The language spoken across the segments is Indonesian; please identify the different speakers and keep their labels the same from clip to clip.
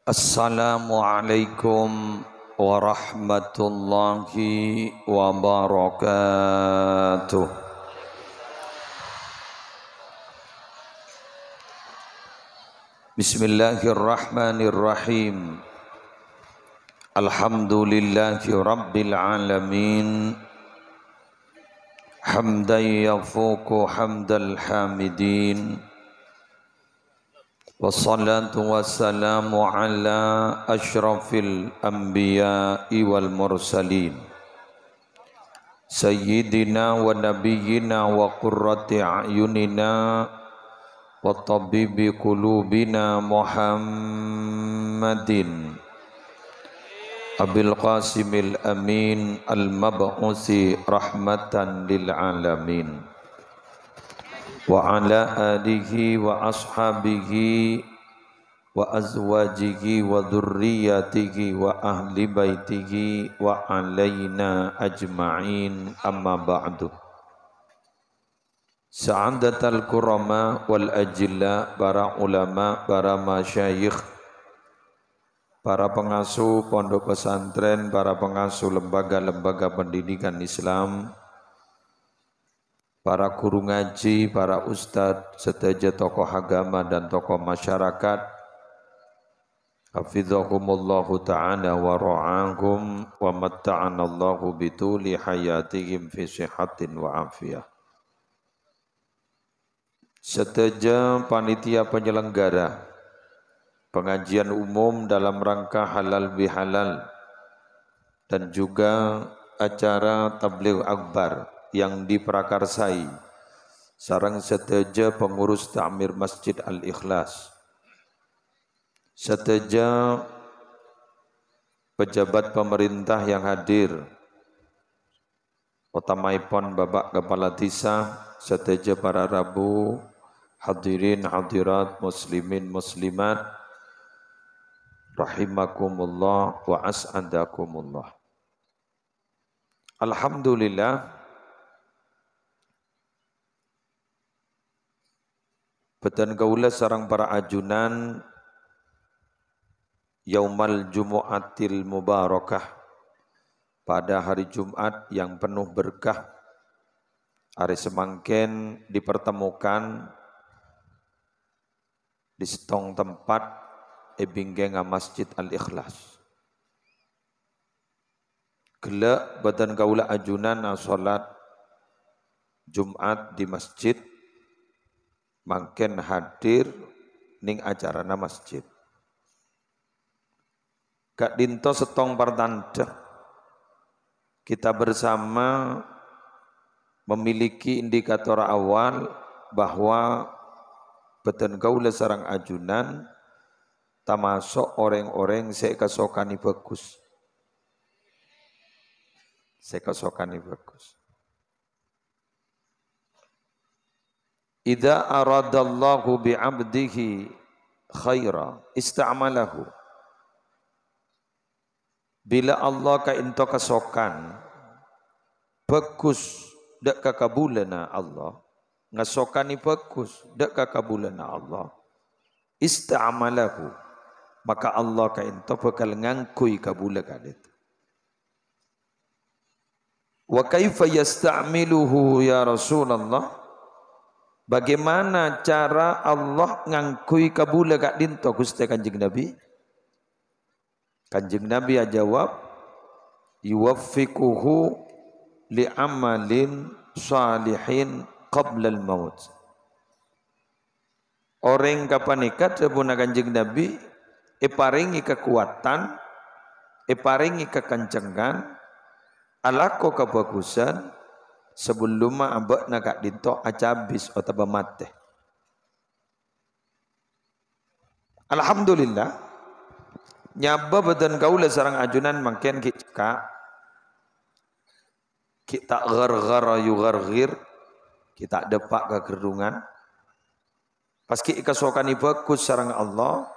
Speaker 1: Assalamualaikum warahmatullahi wabarakatuh. Bismillahirrahmanirrahim. Alhamdulillahi rabbil alamin. Hamdan yafuqu hamdal hamidin. Wassalatu wassalamu ala ashrafil anbiya'i wal mursalin Sayyidina wa nabiyyina wa qurrati a'yunina wa tabibi qulubina Muhammadin Abil Qasimil Amin al-mab'usi rahmatan lil alamin wa ala alihi wa ashabihi wa azwajihi wa dhurriyyatihi wa ahli baitihi wa alaina ajma'in amma ba'du. Sa'adatal kurama wal ajilla, para ulama, para masyayikh, para pengasuh pondok pesantren, para pengasuh lembaga-lembaga pendidikan Islam, para guru ngaji, para ustadz, serta tokoh agama dan tokoh masyarakat, hafizakumullahu ta'ala wa ra'ahum wa matta'anallahu bituli hayatihim fi sihatin wa afiyah. Serta panitia penyelenggara pengajian umum dalam rangka halal bihalal dan juga acara tabligh akbar yang diprakarsai sareng seteja pengurus ta'mir Masjid Al-Ikhlas, seteja pejabat pemerintah yang hadir, utamaipun Bapak Kepala Desa, seteja para rabu, hadirin hadirat, muslimin muslimat, rahimakumullah wa as'adakumullah. Alhamdulillah, betan kaula sarang para ajunan Yaumal Jumu'atil Mubarakah, pada hari Jumat yang penuh berkah, hari semangken dipertemukan di setong tempat ebinggenga Masjid Al-Ikhlas. Gelak betan kaula ajunan salat Jumat di masjid, mangken hadir ning acarana masjid. Kak dinto setong pertanda kita bersama memiliki indikator awal bahwa beten kaula sarang ajunan termasuk orang-orang sekasokani bagus. Sekasokani bagus. Idza aradallahu bi'abdihi khaira ista'malahu. Bila Allah ka into kasokan bagus dak kakabulana Allah, ngasokani bagus dak kakabulana Allah, ista'malahu, maka Allah ka into bakal ngangkui kabula kadet. Wa kaifa yasta'miluhu ya Rasulullah? Bagaimana cara Allah ngangkui kabula kak dinto Gusti Kanjeng Nabi? Kanjeng Nabi jawab, yuwaffiquhu li'amalin salihin qabla al-maut. Orang kapanikat sabuna Kanjeng Nabi paringi kekuatan, paringi kekencengan, alako kebagusan sebelum abak nak dinto acabis atau mate. Alhamdulillah, nyaba badan kaula sarang ajunan mangken kita gar-gar yugargir, kita depak ke gerungan. Paski ikasokani bagus sarang Allah,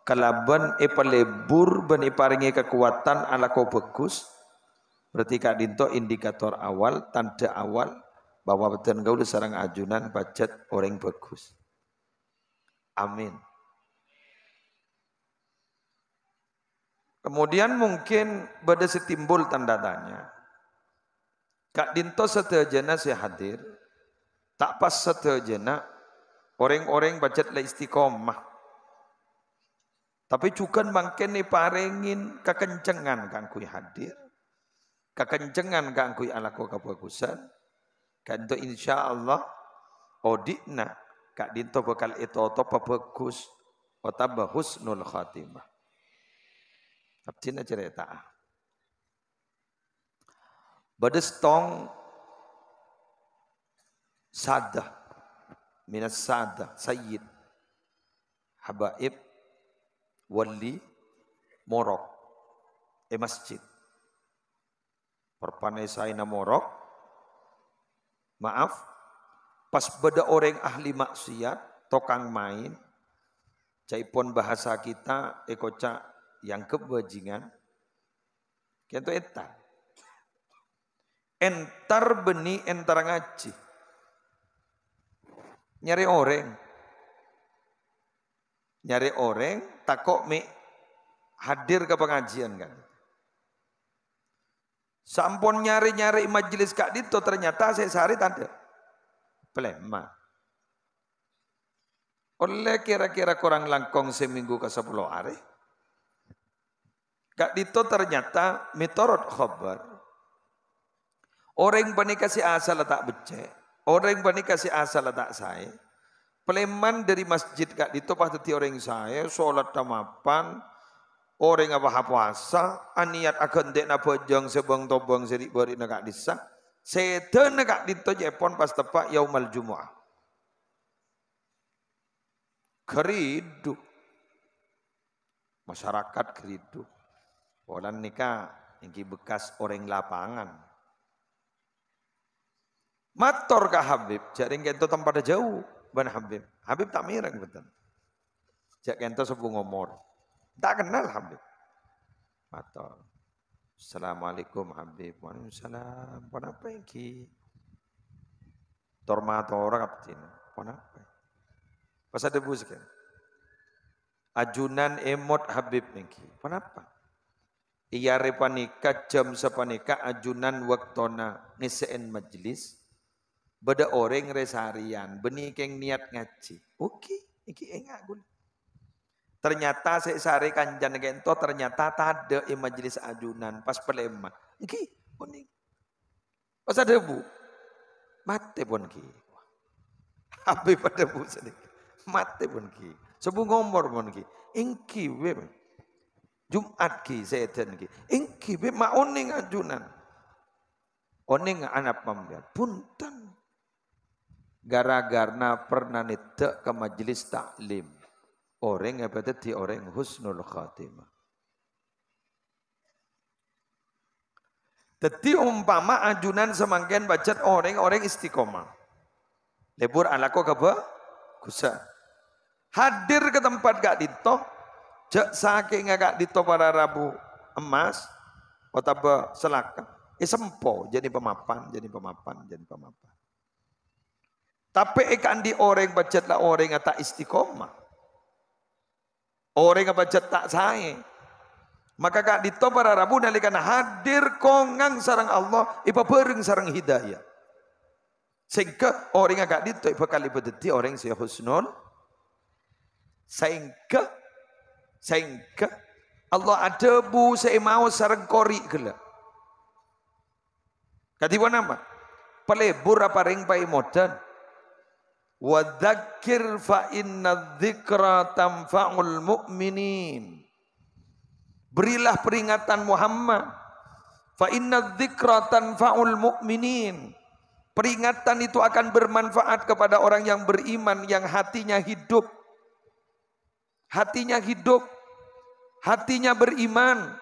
Speaker 1: kalaban epalebur ben iparingi kekuatan ala kau bagus. Berarti kak dinto indikator awal, tanda awal bahwa betul gaul sarang ajunan budget orang bagus. Amin. Kemudian mungkin pada setimbul tanda tanya. Kak Dinto setejana saya hadir. Tak pas setejana orang-orang bacet la istiqomah. Tapi juga mungkin ni parengin kekencengan kang kui hadir. Kekencengan kang kui alako kebagusan. Kan itu insyaallah odikna Kak Dinto bakal itu bagus. Otaba husnul khatimah. Abcina cerita. Bades tong sadah minas sadah sayyid habaib wali morok masjid perpanai saina morok maaf pas beda orang ahli maksiat tokang main caipon bahasa kita ekoca yang kebajingan kento entar beni entar ngaji nyari orang takok mi hadir ke pengajian kan sampun nyari majelis Kak Dito ternyata saya sehari tanda pelema oleh kira-kira kurang langkong seminggu ke 10 hari Kak Dito ternyata mitorot khabar. Orang yang kasih asal tak becek. Orang yang kasih asal tak saya. Peleman dari masjid Kak Dito pasti orang saya. Sholat tamapan. Orang apa puasa. Aniat akan dek na bojong sebang tobong sedik beri na Kak Disa. Sedan na Kak Dito jepon pas tepak yaumal jumu'ah. Keridu. Masyarakat keridu. Orang nikah yang bekas orang lapangan. Mator ke Habib, jadi kento tempat jauh, ban Habib. Habib tak mirang betul. Jak kento sepuh ngomor, tak kenal Habib. Mator. Assalamualaikum Habib. Waalaikumsalam. Kenapa iki? Tormator kapten. Kenapa? Pas ada bus kan. Ajunan emot Habib niki. Kenapa? Iya repanika jam sepanika ajunan waktona ngesein majlis. Beda orang resarian, benih keng niat ngaji. Oke, iki enggak gun. Ternyata saya sari kanjan gento ternyata tak ada majlis ajunan pas pelema. Iki benih. Pas ada bu, mate pun ki. Habis pada bu sedikit, mate pun ki. Sebu ngomor pun ki. Ingki wem. Jumat ki setan ki. Ingki be ma oning ajunan. Oning anak pambian. Punten. Gara-gara pernah nita ke majelis taklim. Orang yang berarti orang husnul khatimah. Teti umpama ajunan semangkin bacet orang istiqomah. Lebur alako kaba kusa. Hadir ke tempat Kak Dito. Jak saking Kak Dito pada Rabu emas. Otaba selaka. Sempo jadi pemapan. Tapi ikan di orang bacet lah orang yang tak istiqomah. Orang yang bacet tak saya. Maka Kak Dito pada Rabu nalikan hadir kongang sarang Allah. Ipa bereng sarang hidayah. Sehingga orang yang Kak Dito ipa kali berdeti orang yang husnul. Sehingga Allah ada bu saya mau sarang kori gelap. Katiba nama pelebur apa ring pai modern. Wa dzakir fa inna dzikra tanfa'ul mu'minin. Berilah peringatan Muhammad. Fa inna dzikra tanfa'ul mu'minin. Peringatan itu akan bermanfaat kepada orang yang beriman yang hatinya hidup. Hatinya hidup. Hatinya beriman.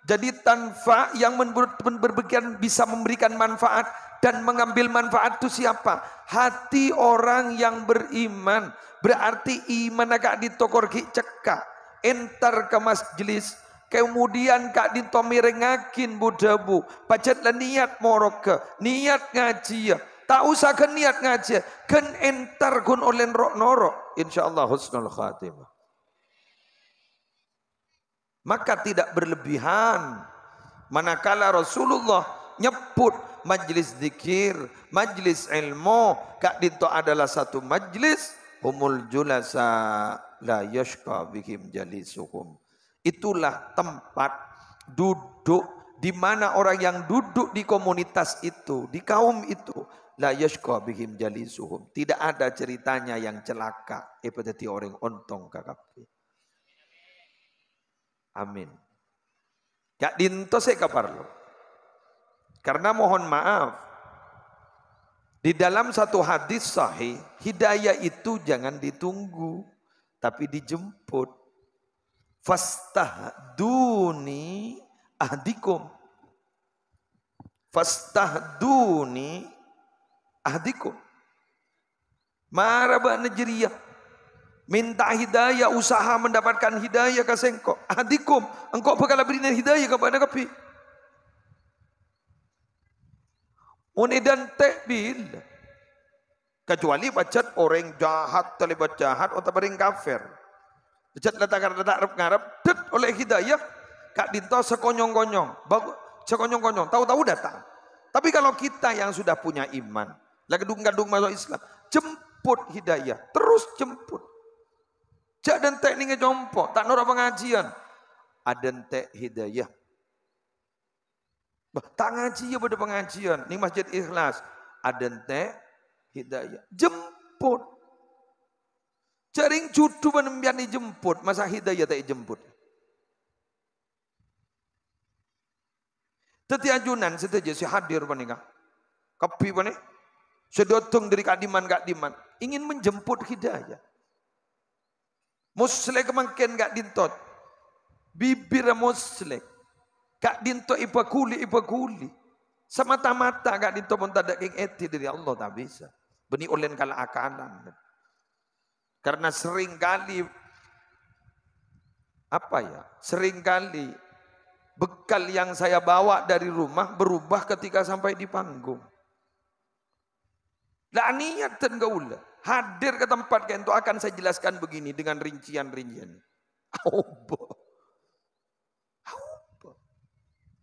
Speaker 1: Jadi tanfa yang berbagian bisa memberikan manfaat dan mengambil manfaat itu siapa? Hati orang yang beriman. Berarti iman agak ditokorki cekak. Entar ke masjlis. Kemudian Kak Dito mirengakin budabu. Pacatlah niat morok niat ngaji. Tak usah ke niat ngaji. Kan entar kun oleh norok. InsyaAllah husnul khatimah. maka tidak berlebihan. Manakala Rasulullah nyebut majlis zikir, majlis ilmu, kak dinto adalah satu majlis, humul julasa la yashqa bihim jalisuhum. Itulah tempat duduk di mana orang yang duduk di komunitas itu, di kaum itu, la yashqa bihim jalisuhum. Tidak ada ceritanya yang celaka. Ipeteti orang ontong kakapi. Amin. Kak dinto saya kaparlo. Karena mohon maaf, di dalam satu hadis sahih, hidayah itu jangan ditunggu, tapi dijemput. Fastahduni ahdikum. Fastahduni ahdikum. Maraba najriyah. Minta hidayah, usaha mendapatkan hidayah ke sengkok. Ahdikum, engkau bakal beri hidayah kepada kapi. Unidan tekbil. Kecuali bacat orang jahat, terlibat jahat, atau bering kafir. Bacat letak ngarep, det oleh hidayah. Kak dinto sekonyong-konyong. Sekonyong-konyong, tahu-tahu datang. Tapi kalau kita yang sudah punya iman, gadung-gadung masuk Islam, jemput hidayah, terus jemput. Jak dan tek ni ngejompok, tak nora pengajian. Aden tek hidayah. Tak ngaji ya pada pengajian. Ni masjid ikhlas. Aden tek hidayah. Jemput. Jaring judu menembian dijemput. Masa hidayah tak dijemput. Teti ajunan setuju si hadir panika. Kapi panik. Sedotong dari kadiman-kadiman. Ingin menjemput hidayah. Muslek kemangken gak dintot. Bibir muslek. Gak dintot ipa kuli. Semata-mata gak dintot pun tak ada yang eti dari Allah tak bisa. Beni olen kala akalan. Karena seringkali seringkali bekal yang saya bawa dari rumah berubah ketika sampai di panggung. Lah niat dan gaulah. Hadir ke tempat itu akan saya jelaskan begini dengan rincian-rincian.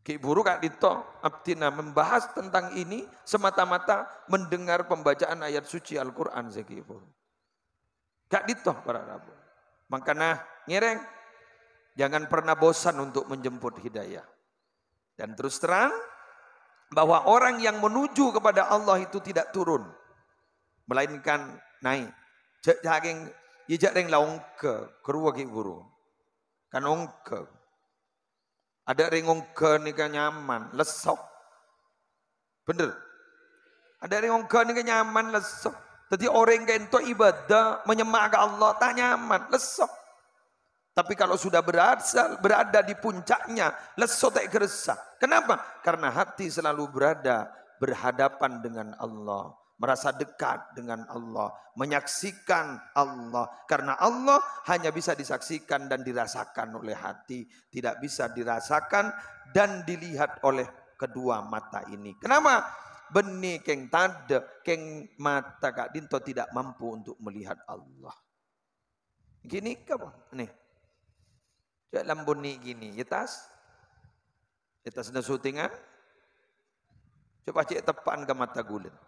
Speaker 1: Ki buru Kak Dito Abdina membahas tentang ini semata-mata mendengar pembacaan ayat suci Al-Quran. Kak Dito para Rabu. Makanya ngereng, jangan pernah bosan untuk menjemput hidayah. Dan terus terang bahwa orang yang menuju kepada Allah itu tidak turun, melainkan naik. Jaging jejak ring laung ke keruwa ki buru. Kan ongke. Ada ring ongke ni kan nyaman, lesok. Bener. Ada ring ongke ni kan nyaman, lesok. Jadi orang yang itu ibadah menyembah ke Allah tak nyaman, lesok. Tapi kalau sudah berada di puncaknya, lesok tak geresa. Kenapa? Karena hati selalu berhadapan dengan Allah. Merasa dekat dengan Allah, menyaksikan Allah. Karena Allah hanya bisa disaksikan dan dirasakan oleh hati, tidak bisa dirasakan dan dilihat oleh kedua mata ini. Kenapa? Benih keng tanda, keng mata Kak Dinto tidak mampu untuk melihat Allah. Gini ke bang? Nih, dalam bunyi gini, yetas na syutingan. Coba cek tepan ke mata gulen.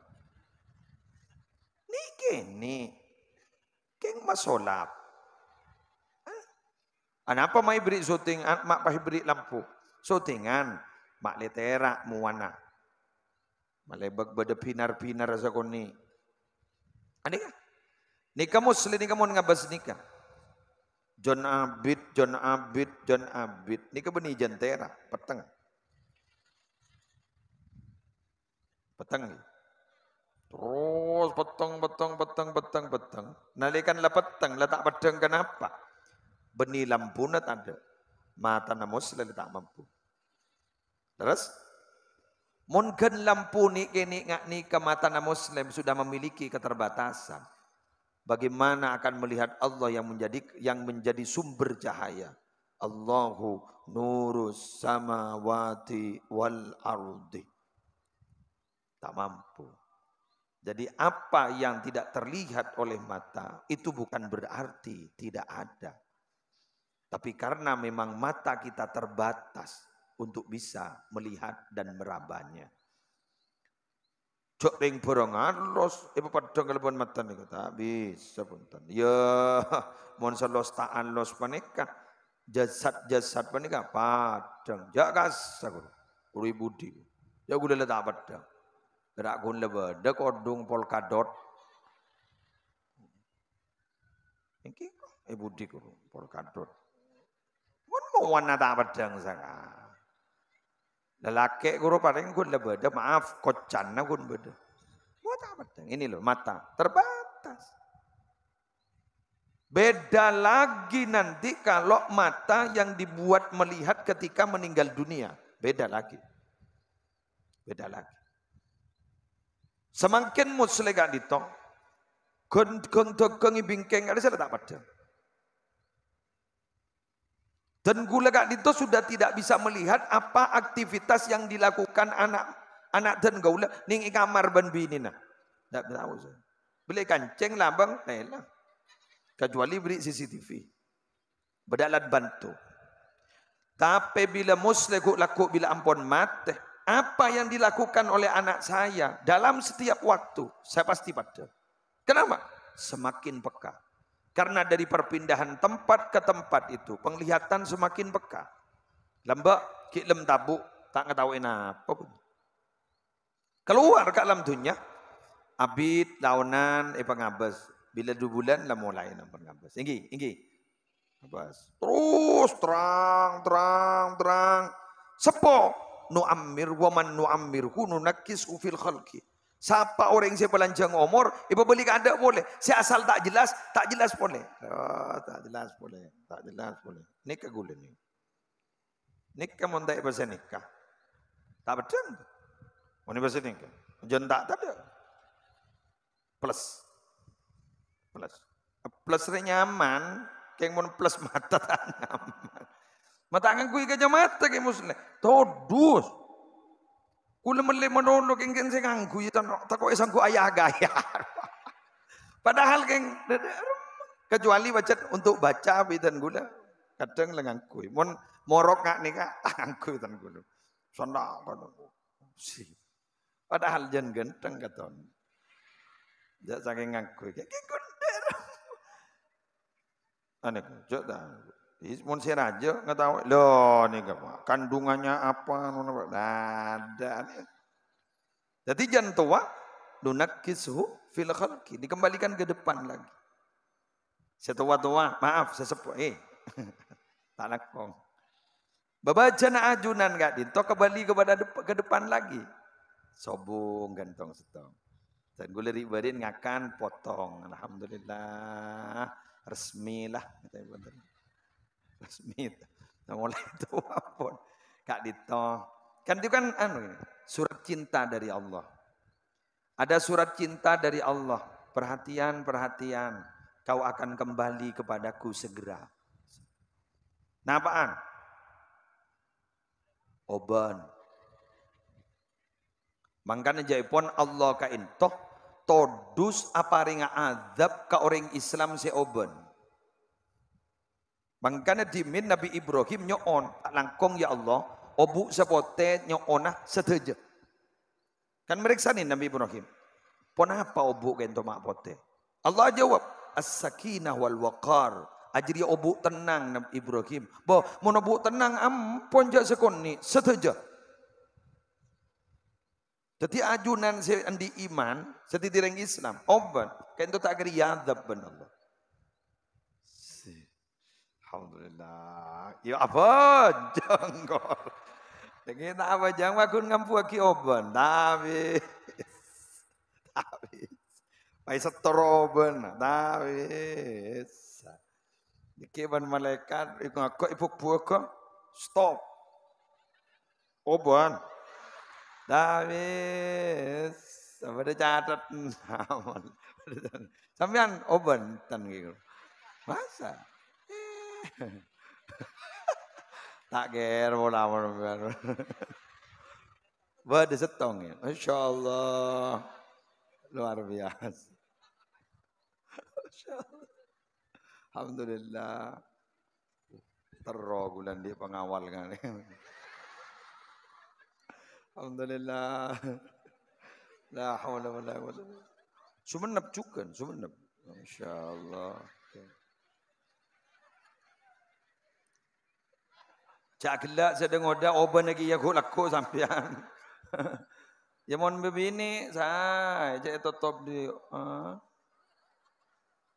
Speaker 1: Ini keng masolap. Kenapa mai beri syuting, mak pah beri lampu. Syutingan, mak letera muwana. Malebag bada pinar-pinar sa koni. Ani ka? Nika muslim nika mo ngabas nika. John Abid. Nika beni jantera, peteng. Terus peteng. Nalikan lah peteng, letak pedang kenapa? Benih lampu nak ada. Mata na muslim tak mampu. Terus? Mungkin lampu ni kini ngak ni ke mata na muslim sudah memiliki keterbatasan. Bagaimana akan melihat Allah yang menjadi sumber cahaya? Allahu nurus samawati wal ardi. Tak mampu. Jadi apa yang tidak terlihat oleh mata itu bukan berarti tidak ada. Tapi karena memang mata kita terbatas untuk bisa melihat dan merabanya. Cok ring borongan los, ibu padang kelebon mata nih kata bisa punten. Ya, mon selos taan los panika jasad panika padang. Jakas aku, uri budi. Ya gue udah tak padang. Gerak gun lebeda kodung polkadot. Iki ibu di polkadot. Mon mau warna tak padang saka. Lelaki guru paling gun lebeda maaf kocan gun beda. Ini loh mata terbatas. Beda lagi nanti kalau mata yang dibuat melihat ketika meninggal dunia. Beda lagi. Beda lagi. Semakin muslim gak ditong. Geng bingkeng ada saya tak pada. Dan gula gak dito sudah tidak bisa melihat apa aktivitas yang dilakukan anak dan gaula ning kamar ban bini nah. Tak tahu saya. Beli kancing lambang, lah. Kecuali beri CCTV. Berdalat bantu. Tapi bila muslim laku bila ampun mati, apa yang dilakukan oleh anak saya dalam setiap waktu, saya pasti pada. Kenapa? Semakin peka. Karena dari perpindahan tempat ke tempat itu, penglihatan semakin peka. Lembak, kiklem tabuk, tak ngetahuin apa pun. Keluar ke alam dunia, abid, launan, pengabas. Bila 2 bulan lah mulai pengabas. Inggi. Abas. Terus terang. Sepo nu'ammir waman nu'ammirhu nunakkisu fil khalqi. Siapa orang yang sepanjang umur, ibu beli kada boleh. Saya asal tak jelas boleh. Oh, tak jelas boleh. Nikah gula ni. Nikah montai bahasa nikah. Tak betul. Ini bahasa nikah. Jentak tak ada. Plus nyaman, kayak mon plus mata tak nyaman. Mata ngangkui kerja mata kayak muslim. Todus. Kula mele menolong keng sing nganggu ya tak kok isangku ayah gaya. Padahal keng kecuali baca untuk baca bidan gula kadang lengangku. Mon morok ngak nika ngangku tan gula. Sondak kan. Padahal jen genteng katon. Jak saking ngangku kayak kunder. Aneh jok dah. Mun si raja nggak tahu loh nih kandungannya apa ada. Jadi jangan tua lunakisuhu fil khalqi dikembalikan ke depan lagi. Setua maaf sesepuh tak lakong. Babajana ajunan gak dinto kembali ke depan lagi. Sobung gantong setong. Dan gue ribadin ngakan potong. Alhamdulillah resmi lah resmi. Nah, mulai itu pun Kak Dito. Kan itu kan surat cinta dari Allah. Ada surat cinta dari Allah. Perhatian. Kau akan kembali kepadaku segera. Nah apaan? Oban. Mangkana jaipon Allah ka intoh. Todus apa ringa azab ka orang Islam se oban. Mangkana dimin Nabi Ibrahim nyoon langkong ya Allah obu sepote nyoonah seteja. Kan mereka nih Nabi Ibrahim. Pon apa obu kento mak pote? Allah jawab as-sakinah wal waqar. Ajri obu tenang Nabi Ibrahim. Bo mau obu tenang ampun jak sekoni seteja. Jadi ajunan se andi iman setitireng Islam oban kento tak keri azab ben Allah. Alhamdulillah. Ya apa janggol. Dengan apa jangan aku ngampu aki oban. Tapi. Pai setoroban. Tapi. Dikiban malaikat. Iku aku ipuk buka. Stop. Oban. Tapi. Sampai catat. Sampean oban. Tan gitu. Masa. Tak ger bola bola. Bade setong ya. Masyaallah. Luar biasa. Masyaallah. Alhamdulillah. Terro bulan dia pengawal kan. Alhamdulillah. La haula wala quwwata. Sumenep juga, sumenep. Masyaallah. Cak gelak sedang oda oban lagi ya go lakko sampean. Ya mon bebini saya cak tutup di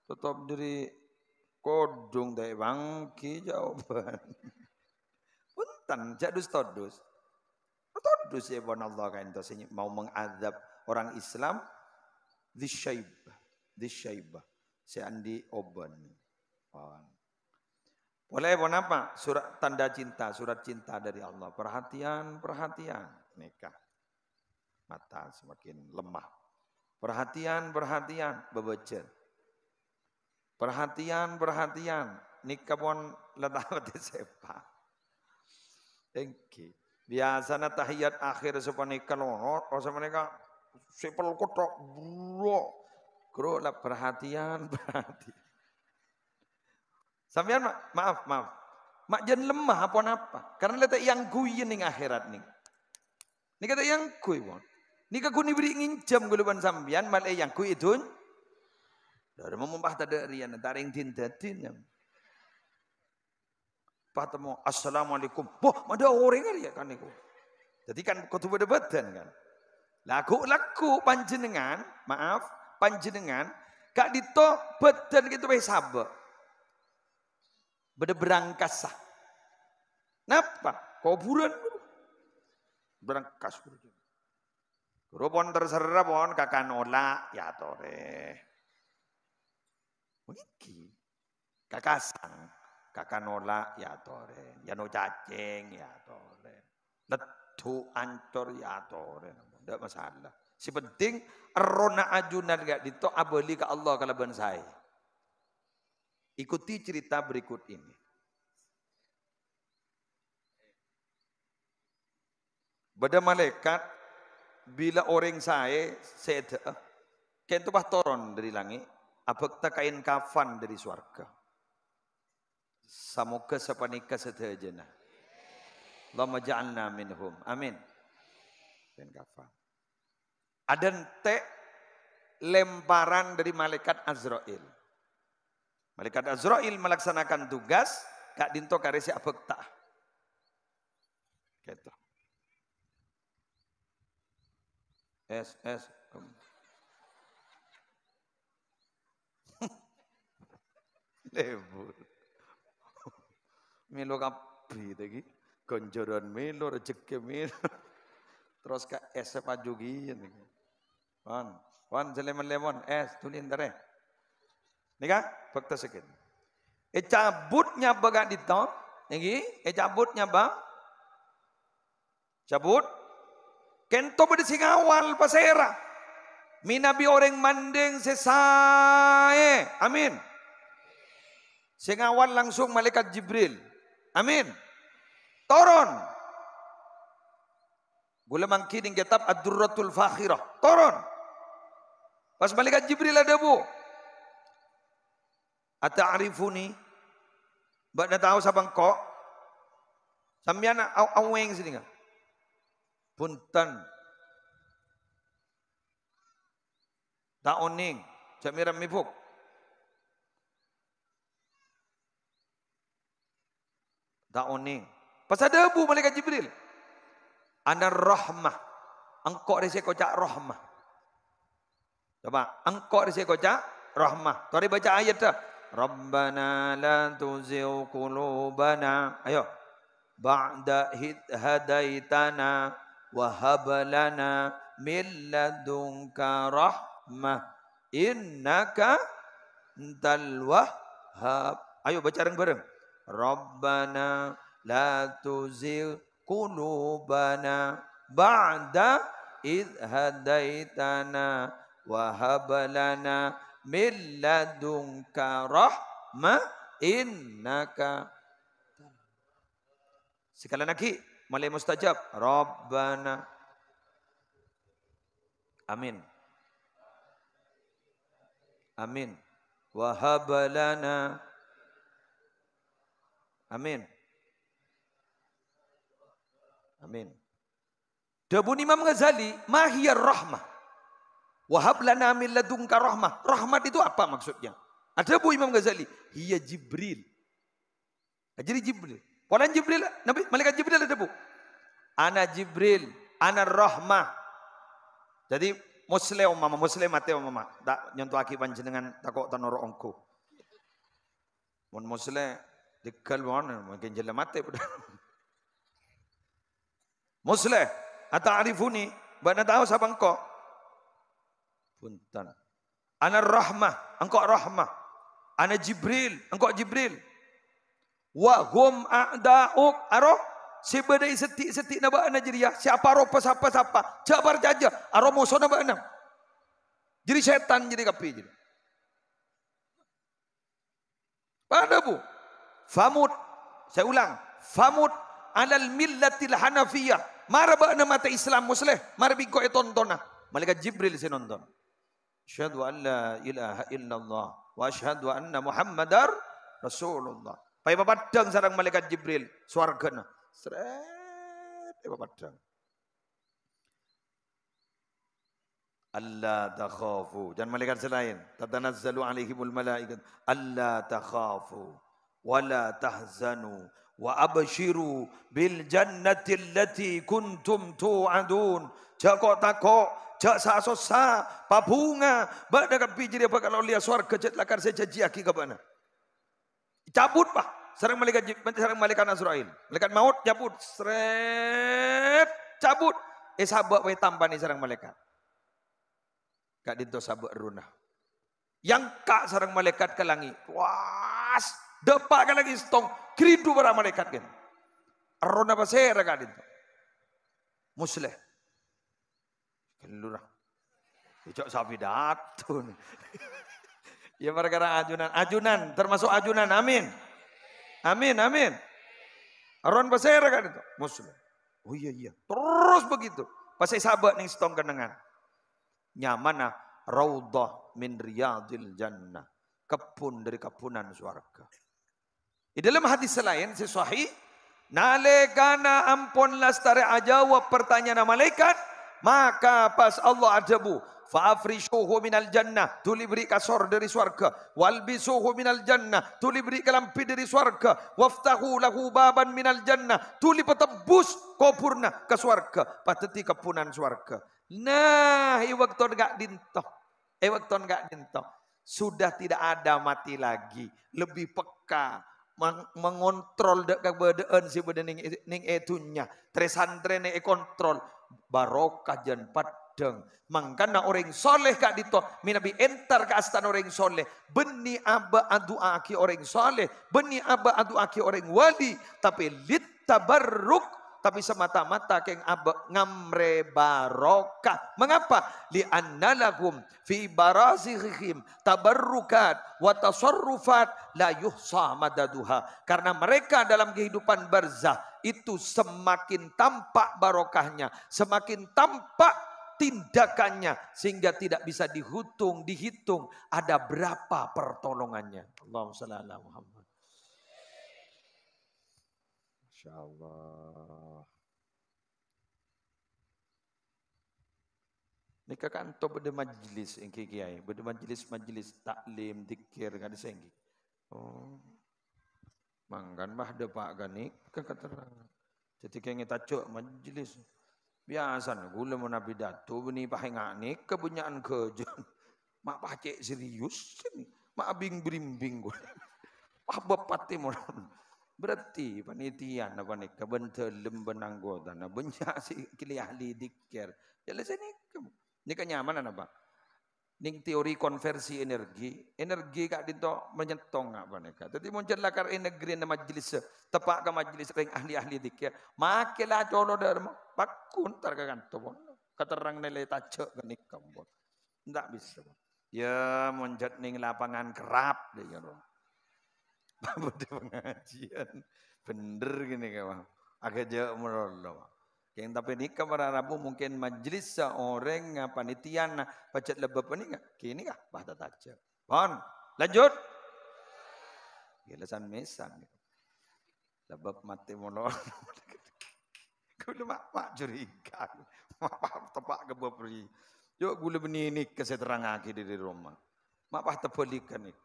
Speaker 1: tutup diri kodong dai bangki jawaban. Punten cak dus todus. Todus ya bon Allah kan itu mau mengadab orang Islam di syaibah. Saya andi oban. Boleh pun apa? Surat tanda cinta, surat cinta dari Allah. Perhatian, nikah. Mata semakin lemah. Perhatian, bebecer. Perhatian, nikah pun letak di sepa. Engki. Biasanya tahiyat akhir supaya nikah lono, rasa mereka sepel kotok, bro. Kro lah perhatian. Sampean maaf. Mak jangan lemah apa. Karena letak yang kuyen ning akhirat ning. Ni kata yang kuy pon. Ni ka kuni beri nginjam guluban sampean mal yang kuy itu. Dari memumpah tada rian taring tindatin. Patemo assalamualaikum. Wah, ada orang ya kan niku. Jadi kan kudu beda-bedan kan. Laku panjenengan, maaf, panjenengan gak dito bedan gitu bae sabek. Beda berangkas sah. Napa? Kuburan berangkas. Rupon terserah pon kakak nolak ya tore. Mungkin kakasang kakak nolak ya tore. Ya no cacing ya tore. Letu ancor ya tore. Tidak masalah. Si penting rona ajunan gak dito abeli ke Allah kalau ben saya. Ikuti cerita berikut ini. Bada malaikat bila orang saya kentu bah toron dari langit, apakah kain kafan dari surga. Samoga sapanika sedajana. Allahumma ja'alna minhum. Amin. Kain kafan. Ada ente lemparan dari malaikat Azrail. Malaikat Azrail melaksanakan tugas kak dinto karesi apekta. Gitu. Es. Lebur. Milo kapi tadi. Konjoran milo, rezeki milo. Terus kak es pajugi. Wan lemon es tulin dare. Nika fakta sikit. Cabutnya baga dito, niki cabutnya bang. Cabut. Kento bade singawal pasera. Minabi orang mandeng sesae. Amin. Singawal langsung malaikat Jibril. Amin. Toron. Gula mangkining kitab Ad-Durratul Fakhirah. Toron. Pas malaikat Jibril ada bu. Ata'arifuni. Mbak na tahu sabang kok. Sambian aweng sini nga. Punten. Taoning. Jamiram mipuk. Taoning. Pas ada bu malaikat Jibril. Ana rahmah. Engkau rese kocak rahmah. Coba. Engkau rese kocak rahmah. Tori baca ayat dah. Rabbana la tuzigh qulubana. Ayo. Ba'da hadaitana wa hab lana min ladunka rahmah innaka antal wahhab. Ayo baca bareng-bareng. Rabbana la tuzigh qulubana ba'da hadaitana wa hab lana min ladunka rahmah innaka. Sekali lagi mulai mustajab. Rabbana. Amin. Amin. Wa hab lana. Amin. Amin. Dabun Imam Ghazali, mahiyar rahmah. Wahab lana min ladunka rahmah. Rahmat itu apa maksudnya? Ada Bu Imam Ghazali, hiya Jibril. Jadi Jibril. Walan Jibril, Nabi malaikat Jibril ada Bu. Ana Jibril, ana rahmah. Jadi muslim mama, muslim mati mama. Tak nyentuh aki panjenengan takok tanoro ongko. Mun muslim dikal mana mungkin jela mati. Muslim, ata'rifuni, bana tahu siapa engkau? Punten. Ana rahmah, engkau rahmah. Ana Jibril, engkau Jibril. Wa hum a'da'uk, aroh sebedai setik-setik naba ana jiriya, siapa roh siapa jabar jaja, aroh musuh naba ana. Jadi setan jadi kapi jadi. Pada Bu. Famud, saya ulang, famud alal millatil hanafiyah. Mara ba na mata Islam musleh, mara bingko etontona. Malaikat Jibril saya nonton. Asyhadu an la ilaha illallah wa asyhadu anna Muhammadar Rasulullah. Pai papadang sareng malaikat Jibril swargana. Sret papadang. Allah takhafu. Dan malaikat selain, tatanazzalu alaihimul malaikat. Allah takhafu wa la tahzanu wa abshiru bil jannati allati kuntum tu'adun. Jakok takok, jak sasosa, pabunga, bada kapi jadi apa kalau lihat swarga jet lakar saya janji aki ke mana? Cabut pak, sareng malaikat Azrail. Malaikat maut cabut, seret, cabut. Sabak we tampani sareng malaikat. Kak dinto sabak runah. Yang kak sareng malaikat ke langit. Was, depak ke lagi stong, kerindu para malaikat kan. Arona pasera kak dinto. Musleh. Kelurah. Icok sapi datun. Ya perkara ajunan termasuk ajunan. Amin. Amin, amin. Aron pasera kan itu. Muslim. Oh iya. Terus begitu. Pasai sahabat ning stong kenangan. Nyamana raudhah min riyadil jannah. Kebun dari kebunan surga. Di dalam hadis lain sahih, nalekana ampun lastare ajawab pertanyaan malaikat, maka pas Allah ajabu, fa'afrishuhu minal jannah, tuli beri kasor dari surga, walbisuhu minal jannah, tuli beri kelampi dari surga, waftahu lahu baban minal jannah, tuli petebus kopurna ke surga, pateti kepunan surga. Nah, waktu enggak dintoh, sudah tidak ada mati lagi, lebih peka, mengontrol dek keberadaan si badan ning etunya, tresantrene kontrol. Barokah jan padang mangkana orang soleh kak dito minabi entar ke astan orang soleh beni aba adu aki orang soleh beni aba adu aki orang wali tapi lit tabarruk tapi semata-mata keng aba ngamre barokah. Mengapa? Li annalahum fi barazihim tabarrukat wa tasarrufat la yuhsa madaduha. Karena mereka dalam kehidupan barzah itu semakin tampak barokahnya, semakin tampak tindakannya sehingga tidak bisa dihitung ada berapa pertolongannya. Allahumma shalli ala Muhammad. Insyaallah. Nika kanto bede majlis engke kiai, bede majlis taklim zikir kada sengki. Oh. Manggan mah de pak ganik keterangan. Jadi kayak tajuk majlis biasa gula mau nabi datu beni pahenganik kebunyaan kejan. Mak pacek serius sini. Mak abing berimbing gula. Wah bapati mon. Berarti panitia apa nih kebentelem benanggota na banyak si kili ahli dikir. Jadi sini ini kenyaman apa? Ning teori konversi energi kak dito menyentong apa neka. Jadi muncul lakar negeri na majelis tepak ke majelis ring ahli dikir. Makelah colo dharma pakun tar kanto bon. Katerang nilai tajak kenik kambon. Ndak bisa. Ya muncul ning lapangan kerap deh ya. Bade pengajian bener gini kawan. Agak jauh merolo. Yang tapi nikah para Rabu mungkin majlis seorang panitian pacet lebih ni kini kah bahasa tajam. Pon lanjut. Gelasan mesan. Sebab mati mono. Gula mak curiga. Mak tepak ke bapri. Yo gula benini ke saya terang lagi di rumah. Mak pah tepelikan ik.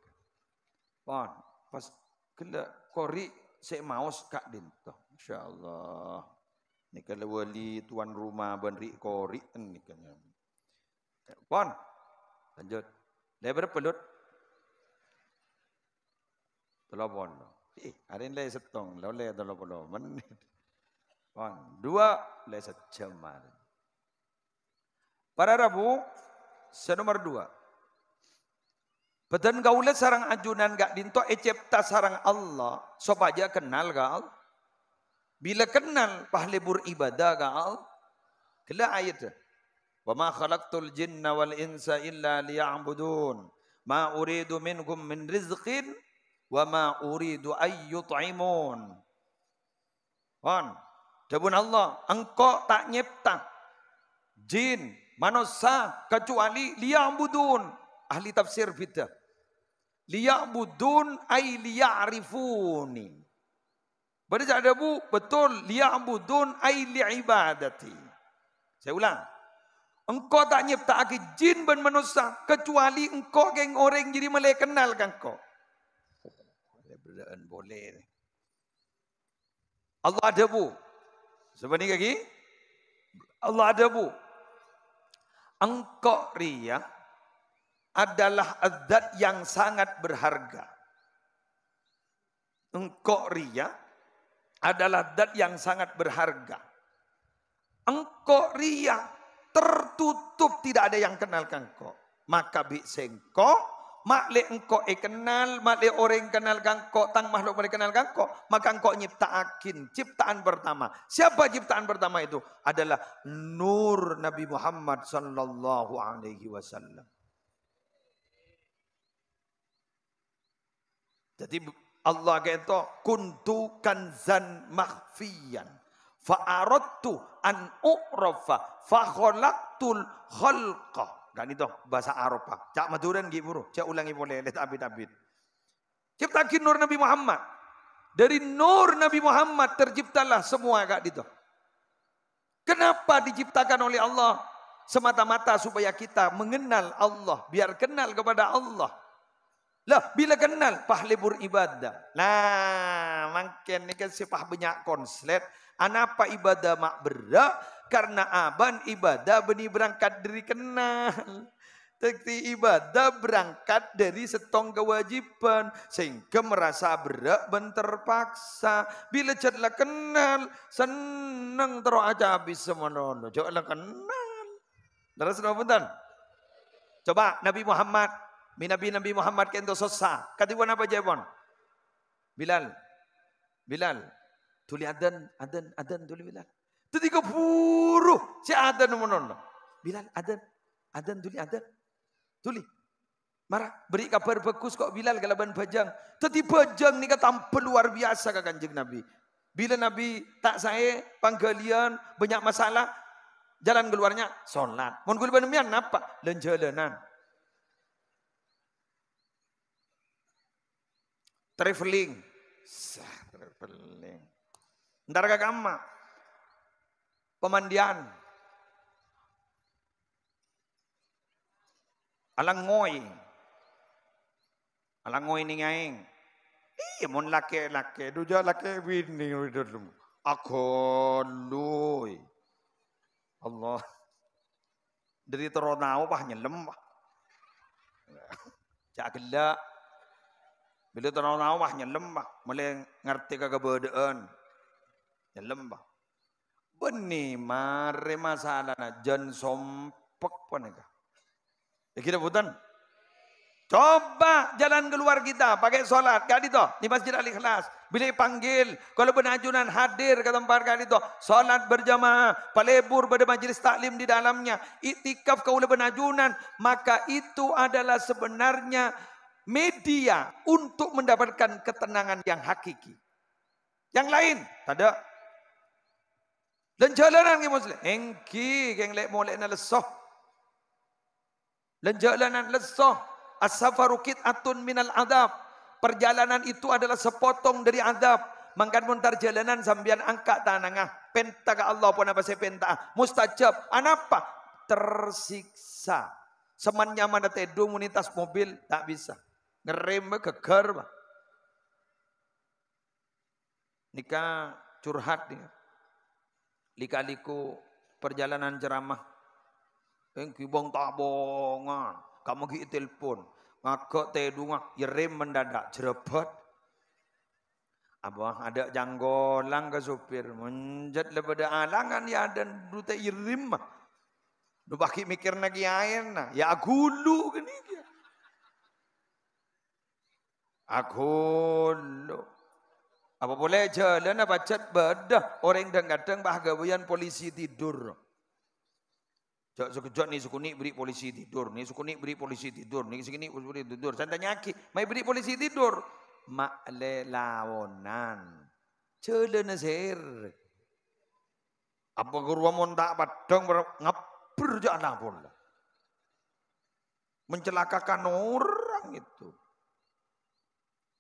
Speaker 1: Pon pas kena kori saya maus kak dinto. Insyaallah. Ni kalau wali tuan rumah benri kori ni kan. Pon lanjut. Lebar pelut. Telepon. Hari ini setong, lalu telepon menit. Pon 2 le sejam. Para Rabu senomor 2. Bedan gaule sarang ajunan gak dinto ecipta sarang Allah supaya kenal gal. Bila kenal pahlebur ibadah gal. Kela ayat. Wa ma khalaqtul jinna wal insa illa liya'budun. Ma uridu minhum min rizqin wa ma uridu ayyut'imun. Pon, dabun Allah, engkau tak nyipta jin, manusia kecuali liya'budun. Ahli tafsir beda. Liya'budun ay liya'rifuni. Berarti ada bu, betul liya'budun ay li'ibadati. Saya ulang. Engkau tak nyipta jin dan manusia kecuali engkau geng orang jadi mulai kenal kan kau. Boleh. Allah ada bu. Sebenarnya lagi. Allah ada bu. Engkau ria adalah zat yang sangat berharga. Engkau ria adalah zat yang sangat berharga. Engkau ria tertutup, tidak ada yang kenalkan kau. Maka bi sengkau makle engkau kenal, makle orang kenal kangko, tang makhluk mereka kenal kangko, maka engkau nyiptaakin ciptaan pertama. Siapa ciptaan pertama itu? Adalah nur Nabi Muhammad sallallahu alaihi wasallam. Jadi Allah kata kuntu kanzan makhfiyan fa aradtu an u'rafa fa khalaqtul khalqa. Kan itu bahasa Arab. Cak Maduran gitu bro. Cak ulangi boleh. Lihat abid-abid. Ciptakan nur Nabi Muhammad. Dari nur Nabi Muhammad terciptalah semua kak itu. Kenapa diciptakan oleh Allah? Semata-mata supaya kita mengenal Allah. Biar kenal kepada Allah. Lah bila kenal pahlebur ibadah. Nah makin ni kan sepah banyak konslet. Anapa ibadah mak berak? Karena aban ibadah beni berangkat dari kenal. Tapi ibadah berangkat dari setong kewajiban. Sehingga merasa berak ben terpaksa. Bila jadlah kenal. Senang terus aja habis semono. Jadlah kenal. Terus betul. Coba Nabi Muhammad. Nabi Muhammad kento sosa. Katiwan apa jawabon? Bilal. Tuli adan tuli Bilal. Ketika buruh si adan menon. Bilal adan tuli. Marah beri kabar bagus kok Bilal kalaban bajang. Teti bajang ni tampil luar biasa ke Kanjeng Nabi. Bila Nabi tak saya panggalian banyak masalah, jalan keluarnya solat. Mun kula banemian apa? Lenjalanan. Traveling. Ntar ke kamar. Pemandian. Alang ngoy ni ngaing. Mon lake duja lake bini akoloy. Allah. Dari teronau pah nyelem. Cak gelak. Bila teronau pah nyelem pah. Mulai ngerti kegabadaan. Nyelem pah. Beni mare masalah na jan sompek panega. Ya kita bukan. Coba jalan keluar kita pakai sholat kali itu di Masjid Al-Ikhlas. Bila panggil kalau benajunan hadir ke tempat kali itu sholat berjamaah, palebur pada majelis taklim di dalamnya, iktikaf kau benajunan, maka itu adalah sebenarnya media untuk mendapatkan ketenangan yang hakiki. Yang lain tak ada. Dan jalanan ke muslim. Engki yang lek molek na lesoh. Dan jalanan lesoh. As-safaru qit'atun minal adab. Perjalanan itu adalah sepotong dari adab. Mangkan muntar jalanan sambian angkat tanangah. Penta ke Allah pun apa saya penta. Mustajab. Anapa? Tersiksa. Semannya mana tedu munitas mobil tak bisa. Ngerem geger. Nikah curhat nih. Lika-liku perjalanan ceramah. Kibong tak bongan. Kamu gi telepon. Ngakak tedu ngak. Yerem mendadak. Jerebet. Abah ada janggolang ke supir. Menjat lepada alangan ya dan dute yerim mah. Du baki mikir lagi air nah. Ya agulu gini dia. Agulu. Apa boleh jalan apa cat bedah. Orang kadang-kadang bahagawian polisi tidur. Jok sekejap nih suku beri polisi tidur. Nih suku beri polisi tidur. Nih segini beri tidur. Santai nyaki. Mai beri polisi tidur. Makle lawonan. Jalan ser. Apa guru montak padang ngapur jangan pun. Mencelakakan orang itu.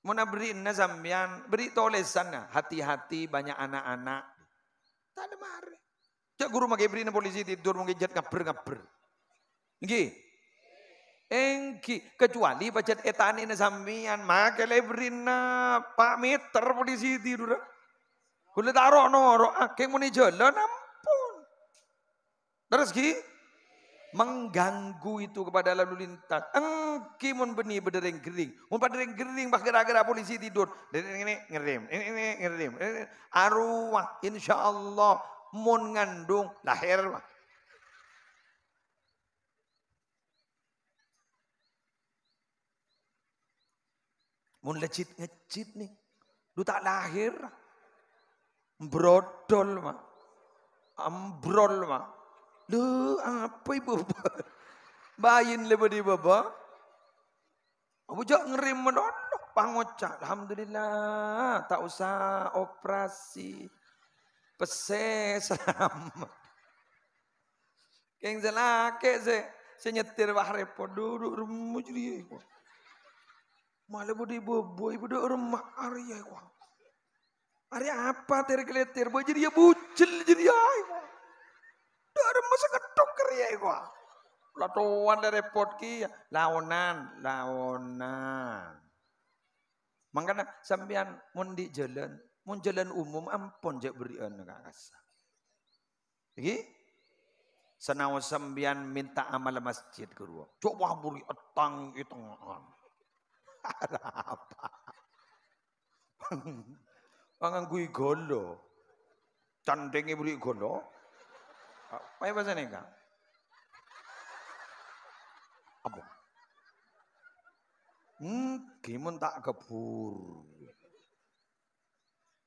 Speaker 1: Mana beri sambian, beri tulisannya. Hati-hati banyak anak-anak. Tak ada mari. Cak guru makai beri polisi tidur mengejat ngaber. Nggih. Engki kecuali pacet etani na sambian make lebrina Pak meter polisi tidur. Kule taruh noro akeh muni jalan ampun. Terus ki mengganggu itu kepada lalu lintas. Engki mun beni bedereng gering. Mun bedereng gering bah gara-gara polisi tidur. Ini ngerem, ini ngerem. Arwah insyaallah mun ngandung lahir. Mun lecit ngecit nih. Lu tak lahir. Brodol mah. Ambrol mah. Lu apa ibu? Bayin lebar di baba. Abu jak ngerim mendono pangocak. Alhamdulillah tak usah operasi. Peses sama. Keng selake se nyetir bah repot duduk rumah jadi. Malah budi bobo ibu dah rumah Arya kau. Arya apa tergeletir boy jadi ya bucil jadi ay kau. Dah rumah seketok Arya kau. Latuan dari repot ki lawanan. Makanya sambian mun di jalan umum ampun jak berian nak kasar. Lagi senawa sambian minta amal masjid kedua. Coba beri etang itu. Ada apa? Pangan kui golo. Candenge beri golo. Apa bahasa nega? Apa? Gimun tak kebur.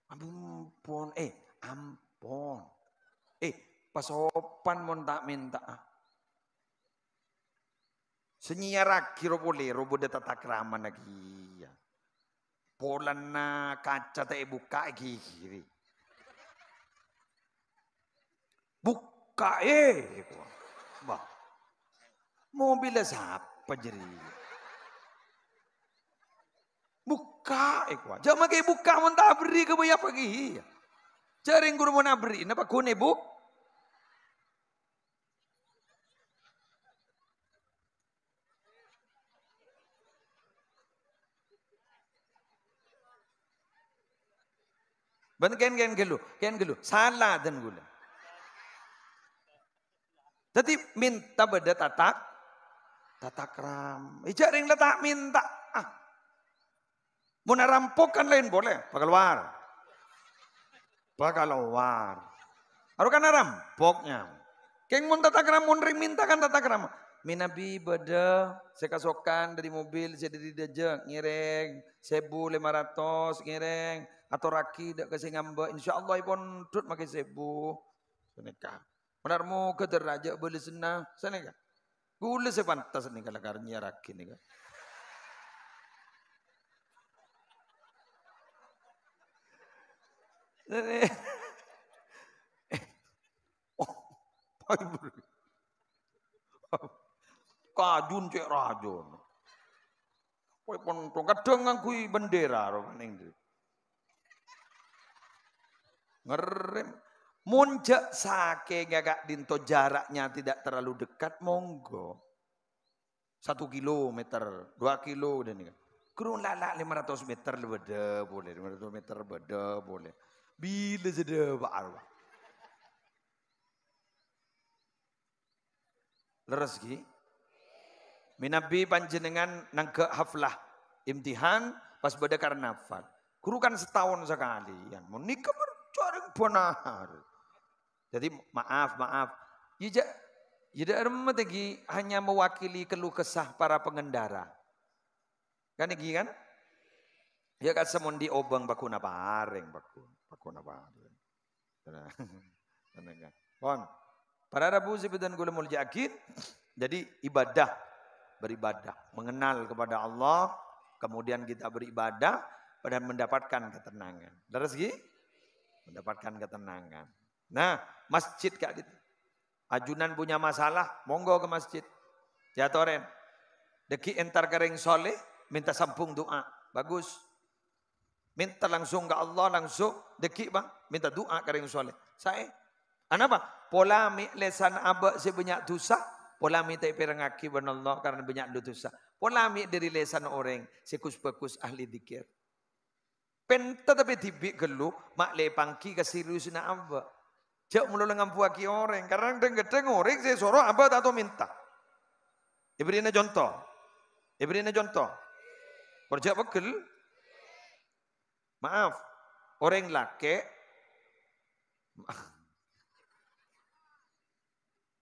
Speaker 1: Ampun. Ampun. Pasopan mon tak minta. Senyiara kiro boleh, robo data takrama lagi. Polana kaca tak buka kiri. Buka bah. Mobil siapa jadi? Buka jangan makai buka mon tak beri ke bayar pagi. Jaring guru mon beri, napa kune bu? Ben ken gelu. Salah dan gula. Tapi minta beda tatak ram. Jaring letak minta. Mau rampok kan lain boleh. Pakeluar. Harus kan rampoknya. Keng mun tatak ram mun minta kan tatak ram. Minabi beda saya kasokan dari mobil saya dari dejek ngireng 1.500 ngireng atau raki dak kasih ngamba insyaallah ipon tut makai 1.000 seneka benar mu ke derajat boleh senah seneka gula sepantas nih kalau karnya raki nih kan kajun cek rajon koi pontong kadang ngakui bendera ro ning Ngerem. Muncak sake gagak dinto jaraknya tidak terlalu dekat, monggo. 1 kilometer, 2 kilo dan ini. Kurun lala 500 meter beda boleh, 500 meter beda boleh. Bila sudah Pak. Leres ki. Minabi panjenengan nangke haflah imtihan pas beda karnaval. Guru kan setahun sekali. Mau nikah berjaring benar. Jadi maaf. Tidak remet lagi hanya mewakili keluh kesah para pengendara. Kan iki kan? Ya kan semundi obang bakuna pareng bakuna pareng. Tenang. Pon. Para Rabu dan gulamul yakin. Jadi beribadah, mengenal kepada Allah, kemudian kita beribadah dan mendapatkan ketenangan. Leres ki? Mendapatkan ketenangan. Nah, masjid kak gitu. Ajunan punya masalah, monggo ke masjid. Jatoren. Deki entar kering soleh, minta sambung doa. Bagus. Minta langsung ke Allah, langsung. Deki bang, minta doa kering soleh. Saya. Kenapa? Pola lesan abak sebanyak dosa. Pola mi tak perangaki ban Allah karena banyak dosa. Pola mi dari lesan orang. Sekus-bekus ahli dikir. Penta tapi tibik gelu. Mak lepangki ke serius na abak. Jauh mulu dengan puaki orang. Karena gedeng orang saya suruh abad atau minta. Ibrina contoh. Perjak begel. Maaf. Orang laki.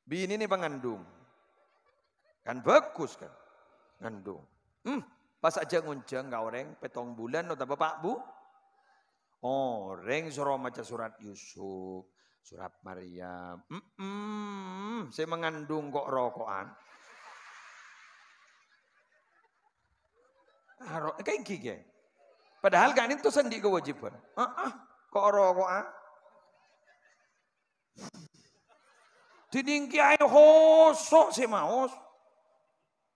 Speaker 1: Bini ini pengandung. Kan bagus kan. Ngandung. Pas aja ngunceng gak orang. 7 bulan atau bapak bu. Orang suruh maca surat Yusuf. Surat Maryam. Saya mengandung kok rokokan. Kayak gini. Padahal kan itu sendi kewajiban. Kok rokokan. Didingki ayo hosok si maus.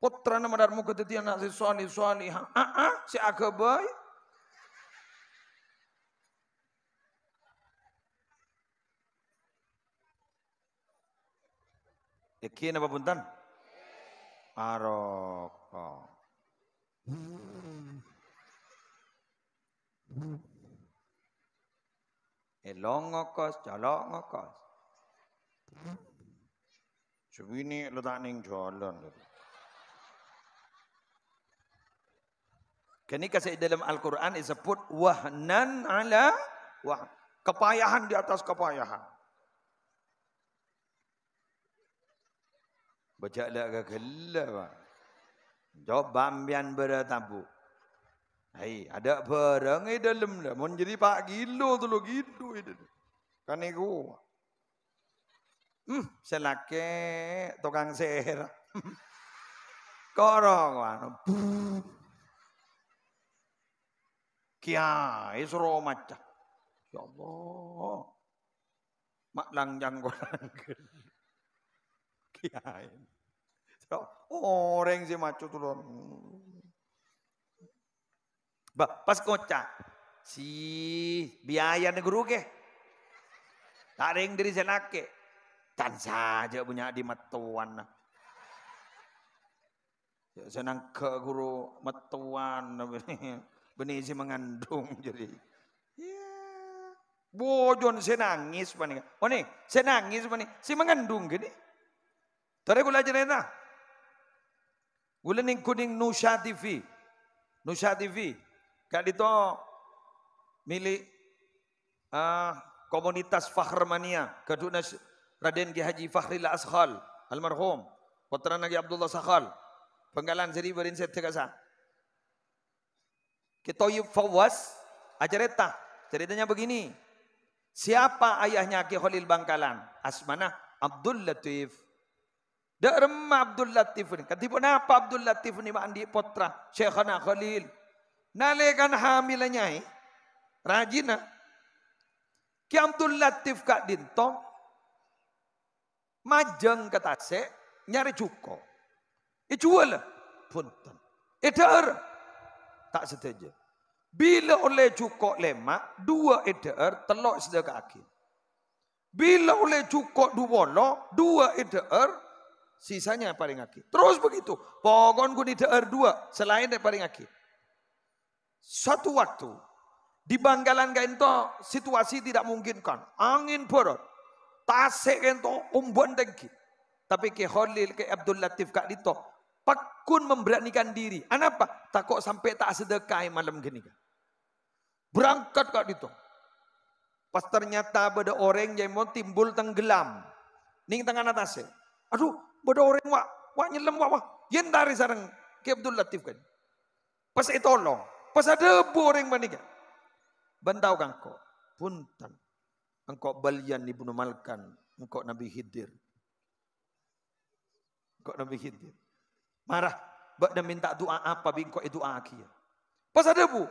Speaker 1: Putra nama darmu ketetian anak si suali-sualiha. Si agabai. Iki apa punten? Aroko. Elong ngokos, jalok ngokos. Sebini letak ning jalan. Kini kasih dalam Al-Quran disebut wahnan ala wah. Kepayahan di atas kepayahan. Baca lah kagela pak. Jawab bambian beratabu. Hai ada barang dalam lah. Mau jadi pak gilo tu lo gitu itu. Kan itu. Selake tukang ser. Korong mana. Kiai suruh macam. Ya Allah. Mak langjang korang. Kiai. Orang si macu tuh. Pas kocak. Si biaya negeri ke. Taring diri selake. Tan saja punya di metuan. Ya, senang ke guru metuan. Benih si mengandung jadi. Ya. Bojon saya nangis. Oh nih, saya nangis. Si mengandung gini. Tadi gula cerita. Gula ning kuning Nusa TV. Kak itu milik komunitas Fakhrmania. Kedua Raden Ki Haji Fakhril Askhal. Almarhum. Putra Nagi Abdullah Sakhal. Penggalan seri berinset tegasa. Kitoyib Fawaz. Ceritanya begini. Siapa ayahnya Ki Khalil Bangkalan? Asmana Abdul Latif. Darma Abdul Latif ni. Katipu apa Abdul Latif ni mandi putra Syekhana Khalil. Nalekan hamilanya rajina. Ki Abdul Latif kak dintong majeng ketase nyari cuko. Jual punten. Dar tak setuju. Bila oleh cukup lemak, 2 EDR, telok sedekah akhir. Bila oleh cukup 2 2 EDR, sisanya paling akhir. Terus begitu. Pokoknya gue EDR 2, selain dari paling akhir. Satu waktu, di Bangkalan itu situasi tidak memungkinkan. Angin berot. Tasik itu umbuan tinggi. Tapi ke Khalil, ke Abdul Latif, Kak Dito, pakun memberanikan diri. Kenapa? Takut sampai tak sedekah malam gini kan. Berangkat Kak Dito. Pas ternyata ada orang yang mau timbul tenggelam. Ning tengah atasnya. Aduh, ada orang wak nyelam wak. Yen dari sarang ke Abdul Latif kan. Pas itu tolong. Pas ada orang manika. Bantau kangko. Punten. Engkau balian Ibnu Malkan. Engkau Nabi Khidir. Engkau Nabi Khidir. Marah. Bak dan minta doa apa bingkok itu akhir. Pas ada bu.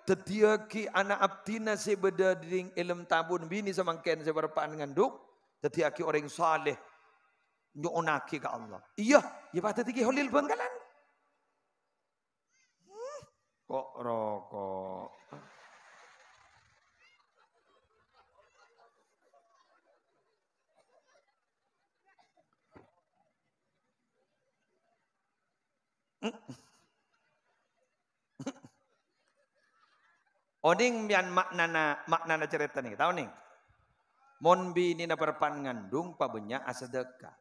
Speaker 1: Tetiaki anak abdina sebeda ding ilm tabun bini samangken seberapaan nganduk. Tetiaki orang saleh. Nyonaki ke Allah. Iya. Ya patah tiki Khalil Bangkalan. Kok rokok. Oning mian maknana cerita nih, tahu nih? Mon bini na perpan ngandung pabenya asedekah.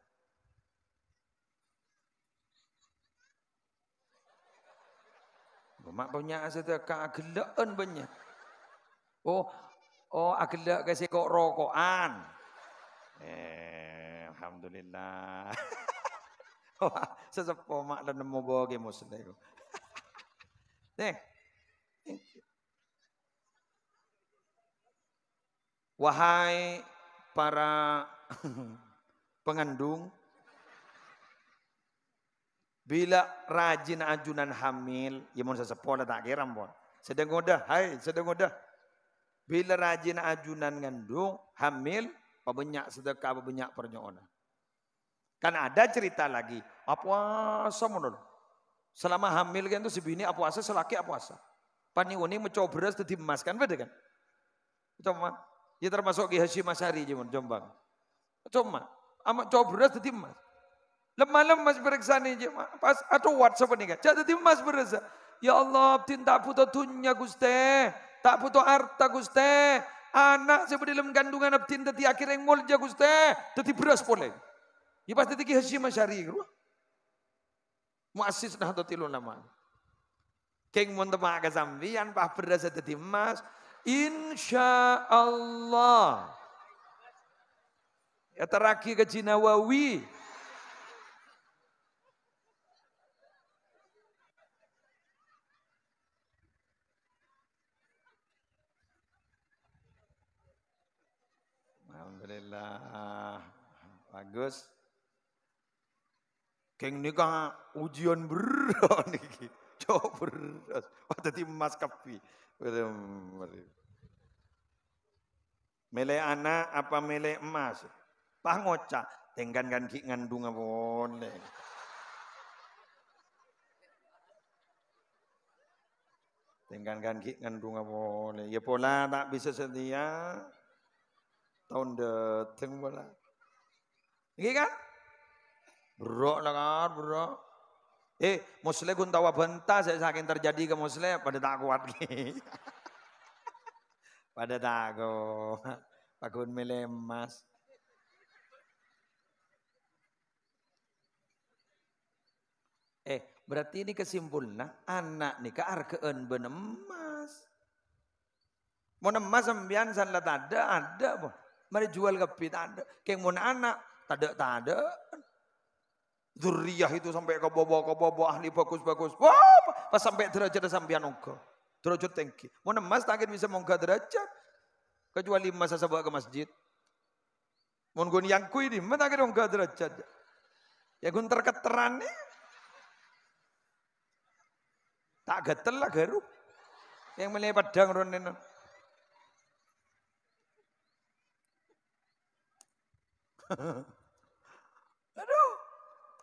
Speaker 1: Mak punya asedekah agelaan banyak. Oh agelak kasih kok rokokan. Alhamdulillah. Sesepuh mak dan nemu boge muslim. Nih. Wahai para pengandung, bila rajin ajunan hamil, ya mau sesepuh tak kira pun. Sedang udah, sedang udah. Bila rajin ajunan ngandung, hamil, pabanyak sedekah, pabanyak pernyoona. Kan ada cerita lagi, apuasa menurut. Selama hamil kan itu si bini apuasa, selaki apuasa. Paniuni mencoba beras tadi emas kan, beda kan? Cuma, ya termasuk Ki Hasyim Asy'ari Jombang. Cuma, amak coba beras tadi emas. Lemah-lemah periksa nih, pas atau WhatsApp nih kan, jadi emas beras. Ya Allah, tak butuh dunia Guste, tak butuh harta Guste. Anak seperti dalam kandungan abdin tadi akhirnya ngolja Guste, tadi beras boleh. Ya pasti Ki Hasyim Asy'ari. Muassis Nahdlatul Ulama. Keng mun temak kasambian pah beras tadi emas. Insya Allah. Ya teraki ke Nawawi. Alhamdulillah. Bagus. Keng nikah ujian berat niki. Coba berat. Wah tadi emas kapi. Mele anak apa mele emas? Pah ngocak, tenggan kan ki ngandung apa boleh. Tenggan kan ki ngandung apa boleh. Ya pola tak bisa setia. Tahun dateng pola. Iki kan? Bro lah kan, bro. Muslim kun tawa benta saya saking terjadi ke Muslim pada tak kuat ki. Pada takut. Pakun melemas. Berarti ini kesimpulannya anak nih kearkeun benemas. Mau emas sembian sanlat ada boh. Mari jual kepit ada. Kayak mau anak ada. Zuriyah itu sampai ke bobo ahli bagus. Wah, pas sampai derajat sampean engko. Derajat tinggi. Mau emas tak bisa mongga derajat. Kecuali masa bawa ke masjid. Mau gun yang kui di mana tak mongga derajat. Ya gun terketeran nih. Tak gatel lah garu. Yang mulai padang ronen. Aduh.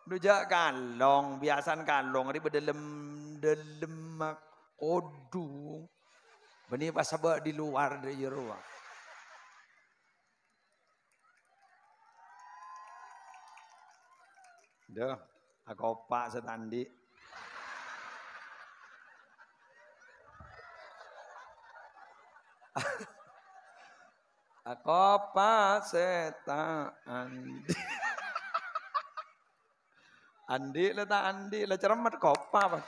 Speaker 1: Dujak kalong, biasan kalong. Ini berdelem mak kodung. Beni pas sabak di luar dari ruang. Dah, aku opak setandi. Aku opak setandi. Andi lah tak andi lah cermat kopa apa?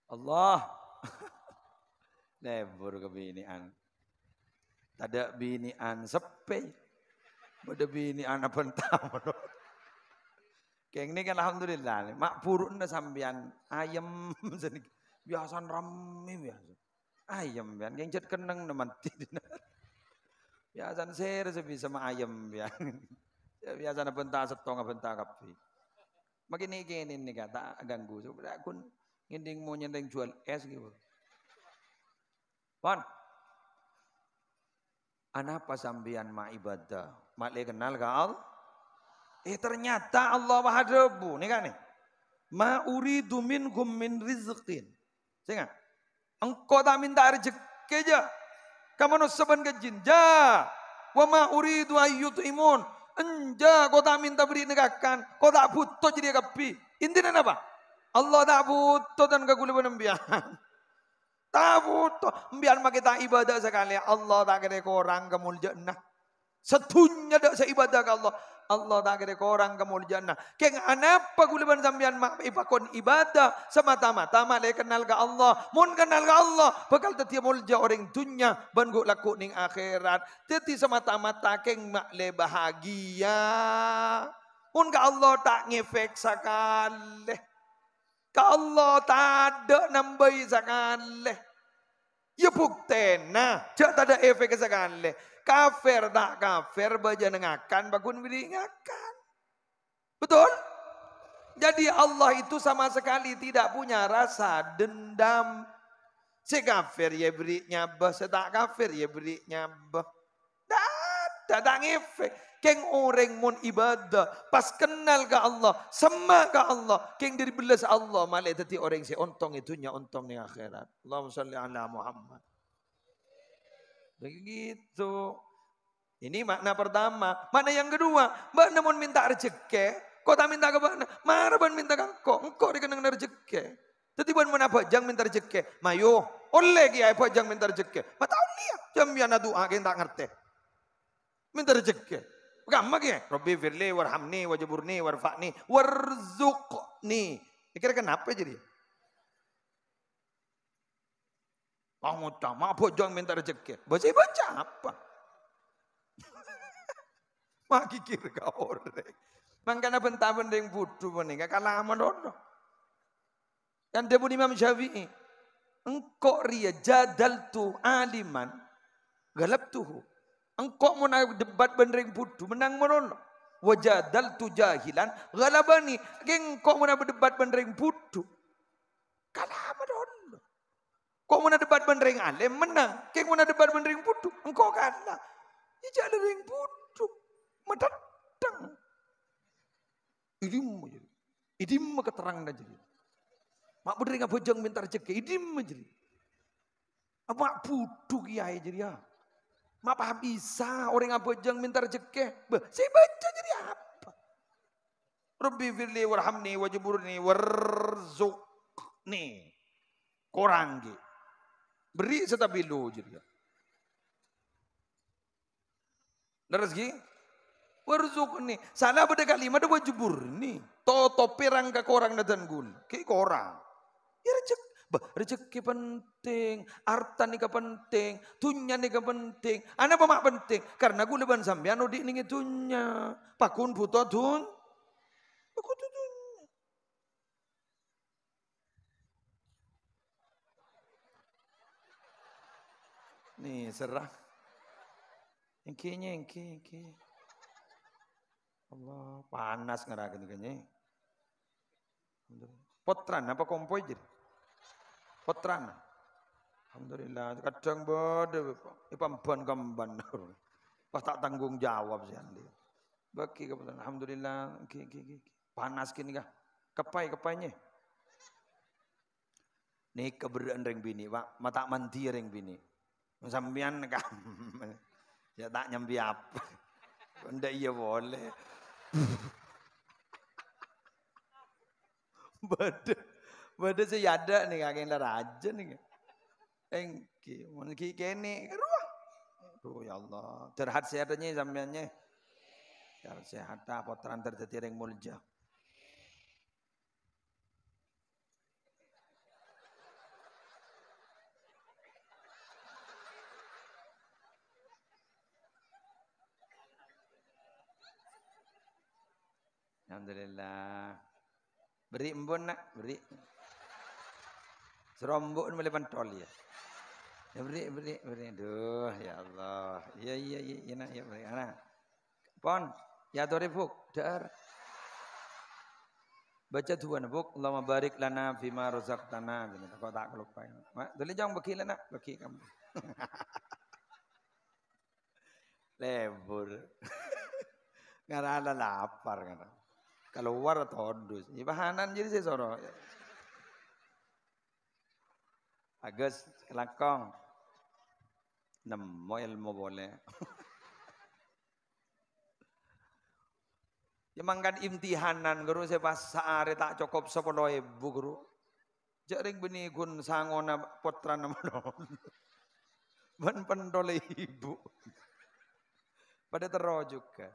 Speaker 1: Allah. Lebur kebinian. Ada binian sepi. Ada binian apa entah. Kayak ini kan alhamdulillah. Mak purun na sambian ayam sedikit. Biasa rame biasa. Ayam bian. Yang jet keneng na mati. Biasa ser sebi sama ayam bian. Biasa na bentah setong bentah kapi. Makin ini nih kata ganggu. Sebenarnya aku nginding mau nyendeng jual es gitu. Pon. Anapa sambian ma ibadah? Mak le kenal ke Allah? Ternyata Allah wahadabu. Nih kan nih. Ma uridu minhum min rizqin. Sehingga. Engkau tak minta rezeki aja. Kamu nusaban ke jinja. Wa ma uridu ayyut'imun. Enja kau tak minta beri negakan. Kau tak butuh jadi kapi. Intinya apa? Allah tak butuh dan kagulih penembian. Tak butuh. Biar kita ibadah sekali. Allah tak kira korang kemul jannah. Setunya dak seibadah ke Allah. Allah tak kira korang kemul jannah. Keng anapa kuliban sambian mak ipakon ibadah semata-mata mak le kenal ke Allah. Mun kenal ke Allah bakal teti mulja orang dunya ban guk laku ning akhirat. Teti semata-mata keng mak le bahagia. Mun ke Allah tak ngefek sakale. Ke Allah tak ada nambai sakale. Ya buktena, jak tak ada efek sekali. Kafir tak kafir, baca nengakan, bakun beringakan. Betul? Jadi Allah itu sama sekali tidak punya rasa dendam. Si kafir ya beri nyabah, si tak kafir ya beri nyabah. Tak ngefek. Keng orang mun ibadah, pas kenal ke Allah, semak ke Allah, keng dari belas Allah, malah tadi orang si ontong itunya ontong di akhirat. Allahumma salli ala Muhammad. Begitu. Ini makna pertama. Makna yang kedua, mbak namun minta rezeki, kau tak minta ke mana? Marah ban minta ke engkau dikenang rezeki. Tadi ban mana bajang minta rezeki, mayo, oleh kiai bajang minta rezeki. Mata ulia, jam biana doa kita ngerti. Minta rezeki. Gampang ya? Rabbi firli warhamni wajaburni warfa'ni warzuqni. Kira kenapa jadi? Kamu cama bojong minta rezeki. Baca apa? Mak kikir ka orang. Mangkana bentaban yang budu menika kalah manono. Kan dia Imam Syafi'i. Engkau ria jadal tu aliman galap tuhu. Engkau mau debat bandering budu menang manono. Wajadal tu jahilan galabani. Engkau mau debat bandering budu kalah manono. Kau mau debat bandering alim menang. Keng mau debat bandering budu engkau kalah. Ya jalan ring budu. Mendatang. Idim keterang dah jadi. Mak bener ngapa bojong minta rezeki, idim jadi. Apa budu kiai jadi ya. Mak paham bisa orang ngapa bojong minta rezeki. Saya baca jadi apa? Rabbi firli warhamni wajiburni warzuqni. Korang ge. Beri setabilu jadi. Rezeki warzuqni. Salah pada kalimat ada wajiburni. Toto perang ke korang dan gul. Ke korang. Ya rezeki penting, harta nih penting, dunya nih penting. Ana apa mak penting? Karena gue leban sampean udik nih dunya. Pakun butuh dun. Pakun dunya. Nih serah. Engke. Allah panas ngerakin kayaknya. Potran apa kompoi jadi? Potran. Alhamdulillah. Kadang bodoh, ipamban kamban. Pas tak tanggung jawab sih andi. Bagi kebetulan. Alhamdulillah. Panas kini kah? Kepai-kepainya. Nih keberadaan reng bini, Pak. Mata mandi reng bini. Sampian kah? Ya tak nyambi apa. Ndak iya boleh. Bada saya ada nih kakek raja nih. Engki, mungkin kene ruah. Duh ya Allah, terhat sehatnya sampeannya. Terhat sehat potran terjadi reng mulja. Alhamdulillah. Beri embun nak, beri. Serombok boleh pentol ya. Ya beri. Duh ya Allah. Iya nak ya beri. Ana. Pon, ya torifuk, dar. Baca Tuhan buk, Allahumma barik lana fima razaqtana. Kau tak kelupain. Dulu jangan bagi nak, bagi kamu. Lebur. Ngarana lapar kan. Keluar todus. Ibahanan jadi saya soro. Agus kelakong. Nemu ilmu boleh. Ya mangkan imtihanan guru saya pas sehari tak cukup 10.000 guru. Jaring benih gun sangona potran namun. Ben pendole ibu. Pada terus juga.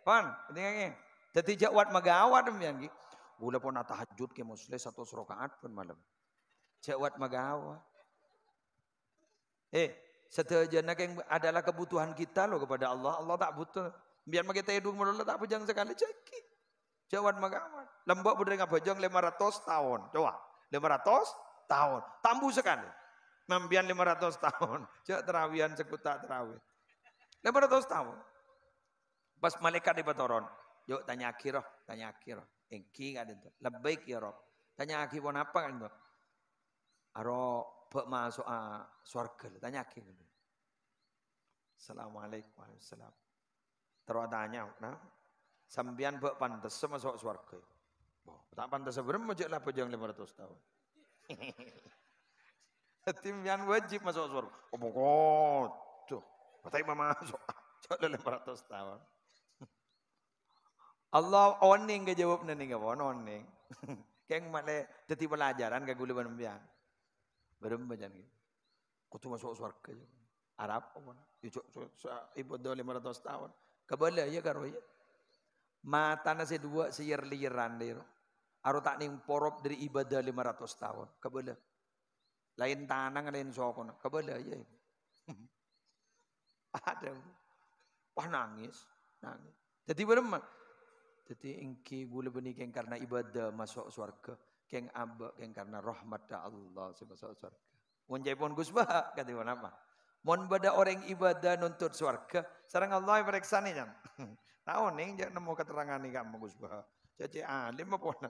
Speaker 1: Pan, ini jadi jawat magawat demikian ki. Gula pun tahajud ke muslim 100 rakaat pun malam. Jawat magawat. Seterusnya yang adalah kebutuhan kita loh kepada Allah. Allah tak butuh. Biar kita hidup menolak tak bujang sekali cekik. Jawat magawat. Lembok berdengah bujang 500 tahun. Coba 500 tahun. Tambu sekali. Mambian 500 tahun. Cak terawihan sekutak terawih. 500 tahun. Pas malaikat di batoron. Yuk tanya akhirah. Engki kan itu. Lebaik ya Rob. Tanya akhir pun apa kan itu. Aro masuk surga. Tanya akhir. Assalamualaikum warahmatullahi. Terus tanya. Nah, sambian bek pantas masuk surga. Tak pantas sebenarnya mujud lah pejang 500 tahun. Timbian wajib masuk surga. Oh, tuh. Tapi masuk. Coba 500 tahun. Allah oning ke jawab nih kawan oning. Keng malah jadi pelajaran ke gula banbian. Berempat jangan. Kutu masuk surga. Arab apa? Ibadah 500 tahun. Kebala ya karo ya. Mata nasi dua seyir-liran dia. Aru tak ning porop dari ibadah 500 tahun. Kebala. Lain tanang lain sokon. Kebala ya. Ada. Wah nangis. Jadi berempat. Jadi engki gula benih keng karena ibadah masuk surga. Keng abak keng karena rahmat Allah masuk surga. Mun jaipun Gus Bah kata apa? Mun bada orang ibadah nuntut surga, sareng Allah periksa nih kan. Tahu nih jangan nemu keterangan nih kamu Gus Bah. Caci alim apa?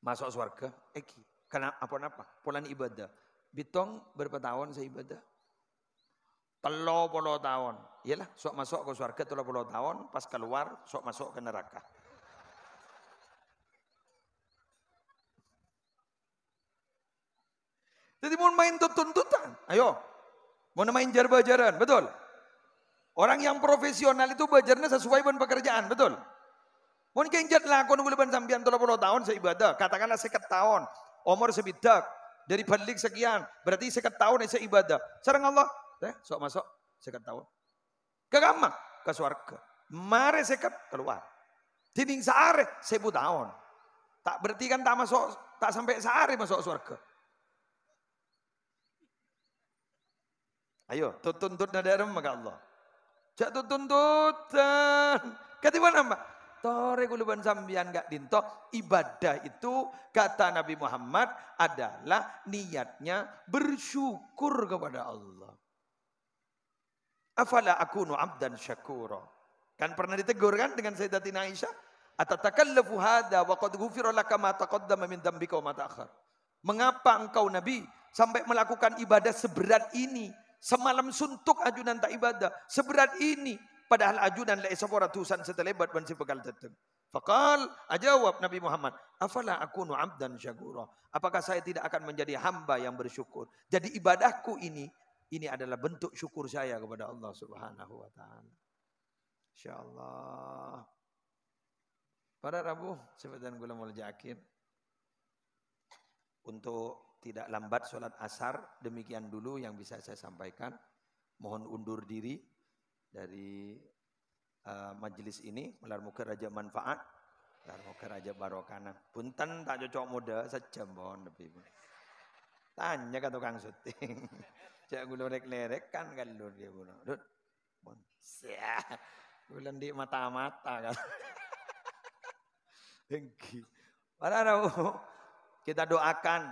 Speaker 1: Masuk surga, kenapa apa? Polan ibadah. Bitong berapa tahun saya ibadah? 30 tahun. Iyalah, sok masuk ke surga 30 tahun, pas keluar sok masuk ke neraka. Jadi mau main tuntutan, ayo. Mau main jar-bajaran, betul? Orang yang profesional itu bajarnya sesuai dengan pekerjaan, betul? Mau kenjat lakon bulan sambian 30 tahun seibadah, katakanlah 50 tahun, umur sebidak, dari balik sekian, berarti 50 tahun saya ibadah. Sareng Allah, sok masuk 50 tahun. Ke kamar, ke surga. Mare 50 keluar. Dinding sehari 1000 tahun. Tak berarti kan tak masuk, tak sampai sehari masuk surga. Ayo, tuntut nada maka Allah. Jak tuntutan. Katiban apa? Tore kuluban sambian gak dinto. Ibadah itu kata Nabi Muhammad adalah niatnya bersyukur kepada Allah. Afala akunu abdan syakura. Kan pernah ditegur kan dengan Sayyidatina Aisyah? Atatakallafu hadza wa qad ghufira laka ma taqaddama min dzambika wa ma ta'akhkhar. Mengapa engkau Nabi sampai melakukan ibadah seberat ini? Semalam suntuk ajunan tak ibadah. Seberat ini. Padahal ajunan la isafara tusan setelebat ban si bekal teteng. Faqal, ajawab Nabi Muhammad, afala akunu abdan syakura. Apakah saya tidak akan menjadi hamba yang bersyukur? Jadi ibadahku ini adalah bentuk syukur saya kepada Allah Subhanahu wa taala. Insyaallah. Pada Rabu, sebentar gula mau yakin. Untuk tidak lambat sholat asar, demikian dulu yang bisa saya sampaikan. Mohon undur diri dari majelis ini. Muka raja manfaat, muka raja barokana. Punten tak cocok muda, sejam mohon lebih. Tanya ke tukang syuting. Cak gula lerek kan galur dia gula. Dut, bon, siap. Gula di mata-mata kan. Para Rabu, kita doakan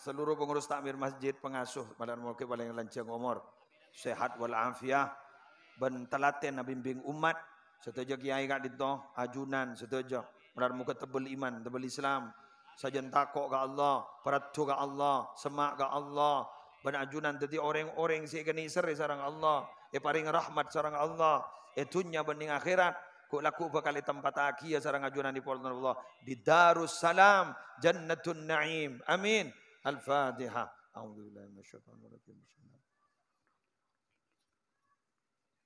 Speaker 1: seluruh pengurus takmir masjid, pengasuh, pada mulki paling lancang umur, sehat walafiat, ben telaten bimbing umat, setuju kiai kak dito, ajunan setuju, pada muka tebel iman, tebel Islam, sajen takok ke Allah, peratu ke Allah, semak ke Allah, ben ajunan tadi orang-orang si keni seri sarang Allah, paring rahmat sarang Allah, dunya bening akhirat. Ku laku bakal tempat akhir sarang ajunan di portal Allah di Darussalam Jannatun Naim. Amin. Al-Fatihah. A'udzubillahi minasyaitonir rajim.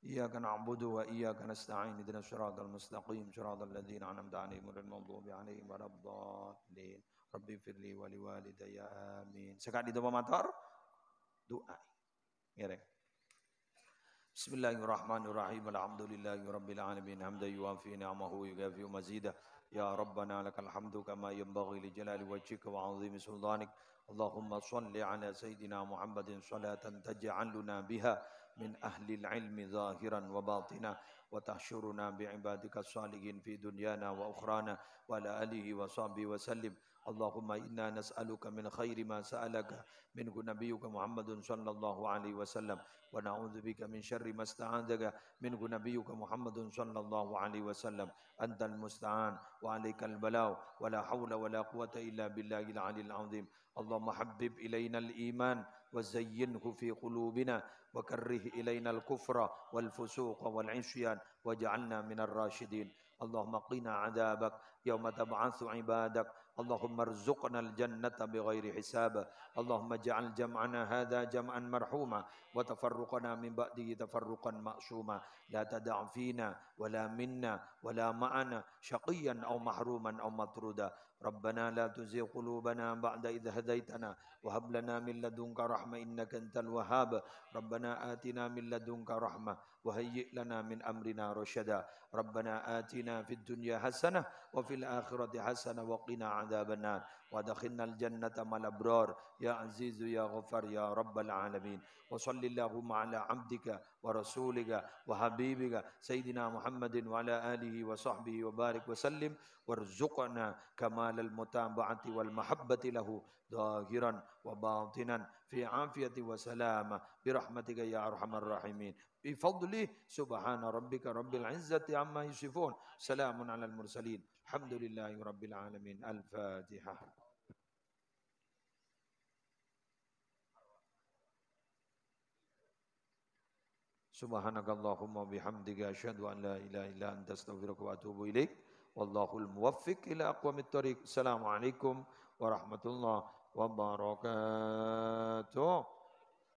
Speaker 1: Iyyaka na'budu wa iyyaka nasta'in. Ihdinas siratal mustaqim. Siratal ladzina an'amta 'alaihim ghairil maghdubi 'alaihim waladdallin. Rabbi firli wa liwalidayya. Amin. Sekali doa motor doa. Ngereng. Bismillahirrahmanirrahim. Alhamdulillahi rabbil alamin. Hamdan yuwafi ni'amahu yukafi mazidah. Ya Rabbana lakal hamdu kama yanbaghi li jalali wajhika wa 'azimi sultanik. Allahumma shalli ala sayyidina Muhammadin salatan taj'aluna biha min ahli al-ilmi zahiran wa batina wa tahsyuruna bi ibadika salihin fi dunyana wa ukhrana wa ala alihi wa sahbihi wa sallim. Allahumma inna nas'aluka min khairi ma sa'alaka minhu nabiyyuka Muhammadun sallallahu alaihi wasallam wa na'udzubika min syarri ma sta'adzaka minhu nabiyyuka Muhammadun sallallahu alaihi wasallam. Antal musta'an wa alaikal balau wa la hawla wa la quwwata illa billahil aliyil azim. Allahumma habbib ilaina al-iman wa zayyinhu fi qulubina wa karrih ilaina al-kufra wal fusuqa wal 'isyan waj'alna minar rasyidin. Allahumma qina 'adzabak yauma tab'atsu 'ibadak. Allahumma arzuqna al-jannata bighairi hisab. Allahumma ja'al jam'ana hadha jam'an marhuma wa tafarruqana min ba'dihi tafarruqan ma'suma. La tada' fina wa la minna wa la ma'ana syaqiyan aw mahruman aw matruda. Rabbana la tuzigh qulubana ba'da idh hadaitana wa hab lana min ladunka rahmah innaka antal wahhab. Rabbana atina min ladunka rahmah wa hayyi' lana min amrina rasyada. Rabbana atina fid dunya hasanah wa fil akhirati hasanah wa qina adzaban nar wa adkhilnal jannata mal abrar ya azizu ya ghafar ya rabbal alamin. Wa sallallahu ala abdika wa rasulika wa habibika sayyidina Muhammadin wa ala alihi wa sahbihi wa barik wa sallim warzuqna kamalal mutaba'ati wal mahabbati lahu zahiran wa batinan fi afiyati wa salama birahmatika ya arhamar rahimin. Bifadli subhana rabbika rabbil izzati amma yasifun. Salamun alal mursalin. Alhamdulillahi rabbil alamin. Al-Fatihah. Subhanakallahumma bihamdika asyhadu an la ilaha illa anta astaghfiruka wa atubu ilaik. Wallahul muwaffiq ila aqwamit thoriq. Assalamualaikum warahmatullahi wabarakatuh.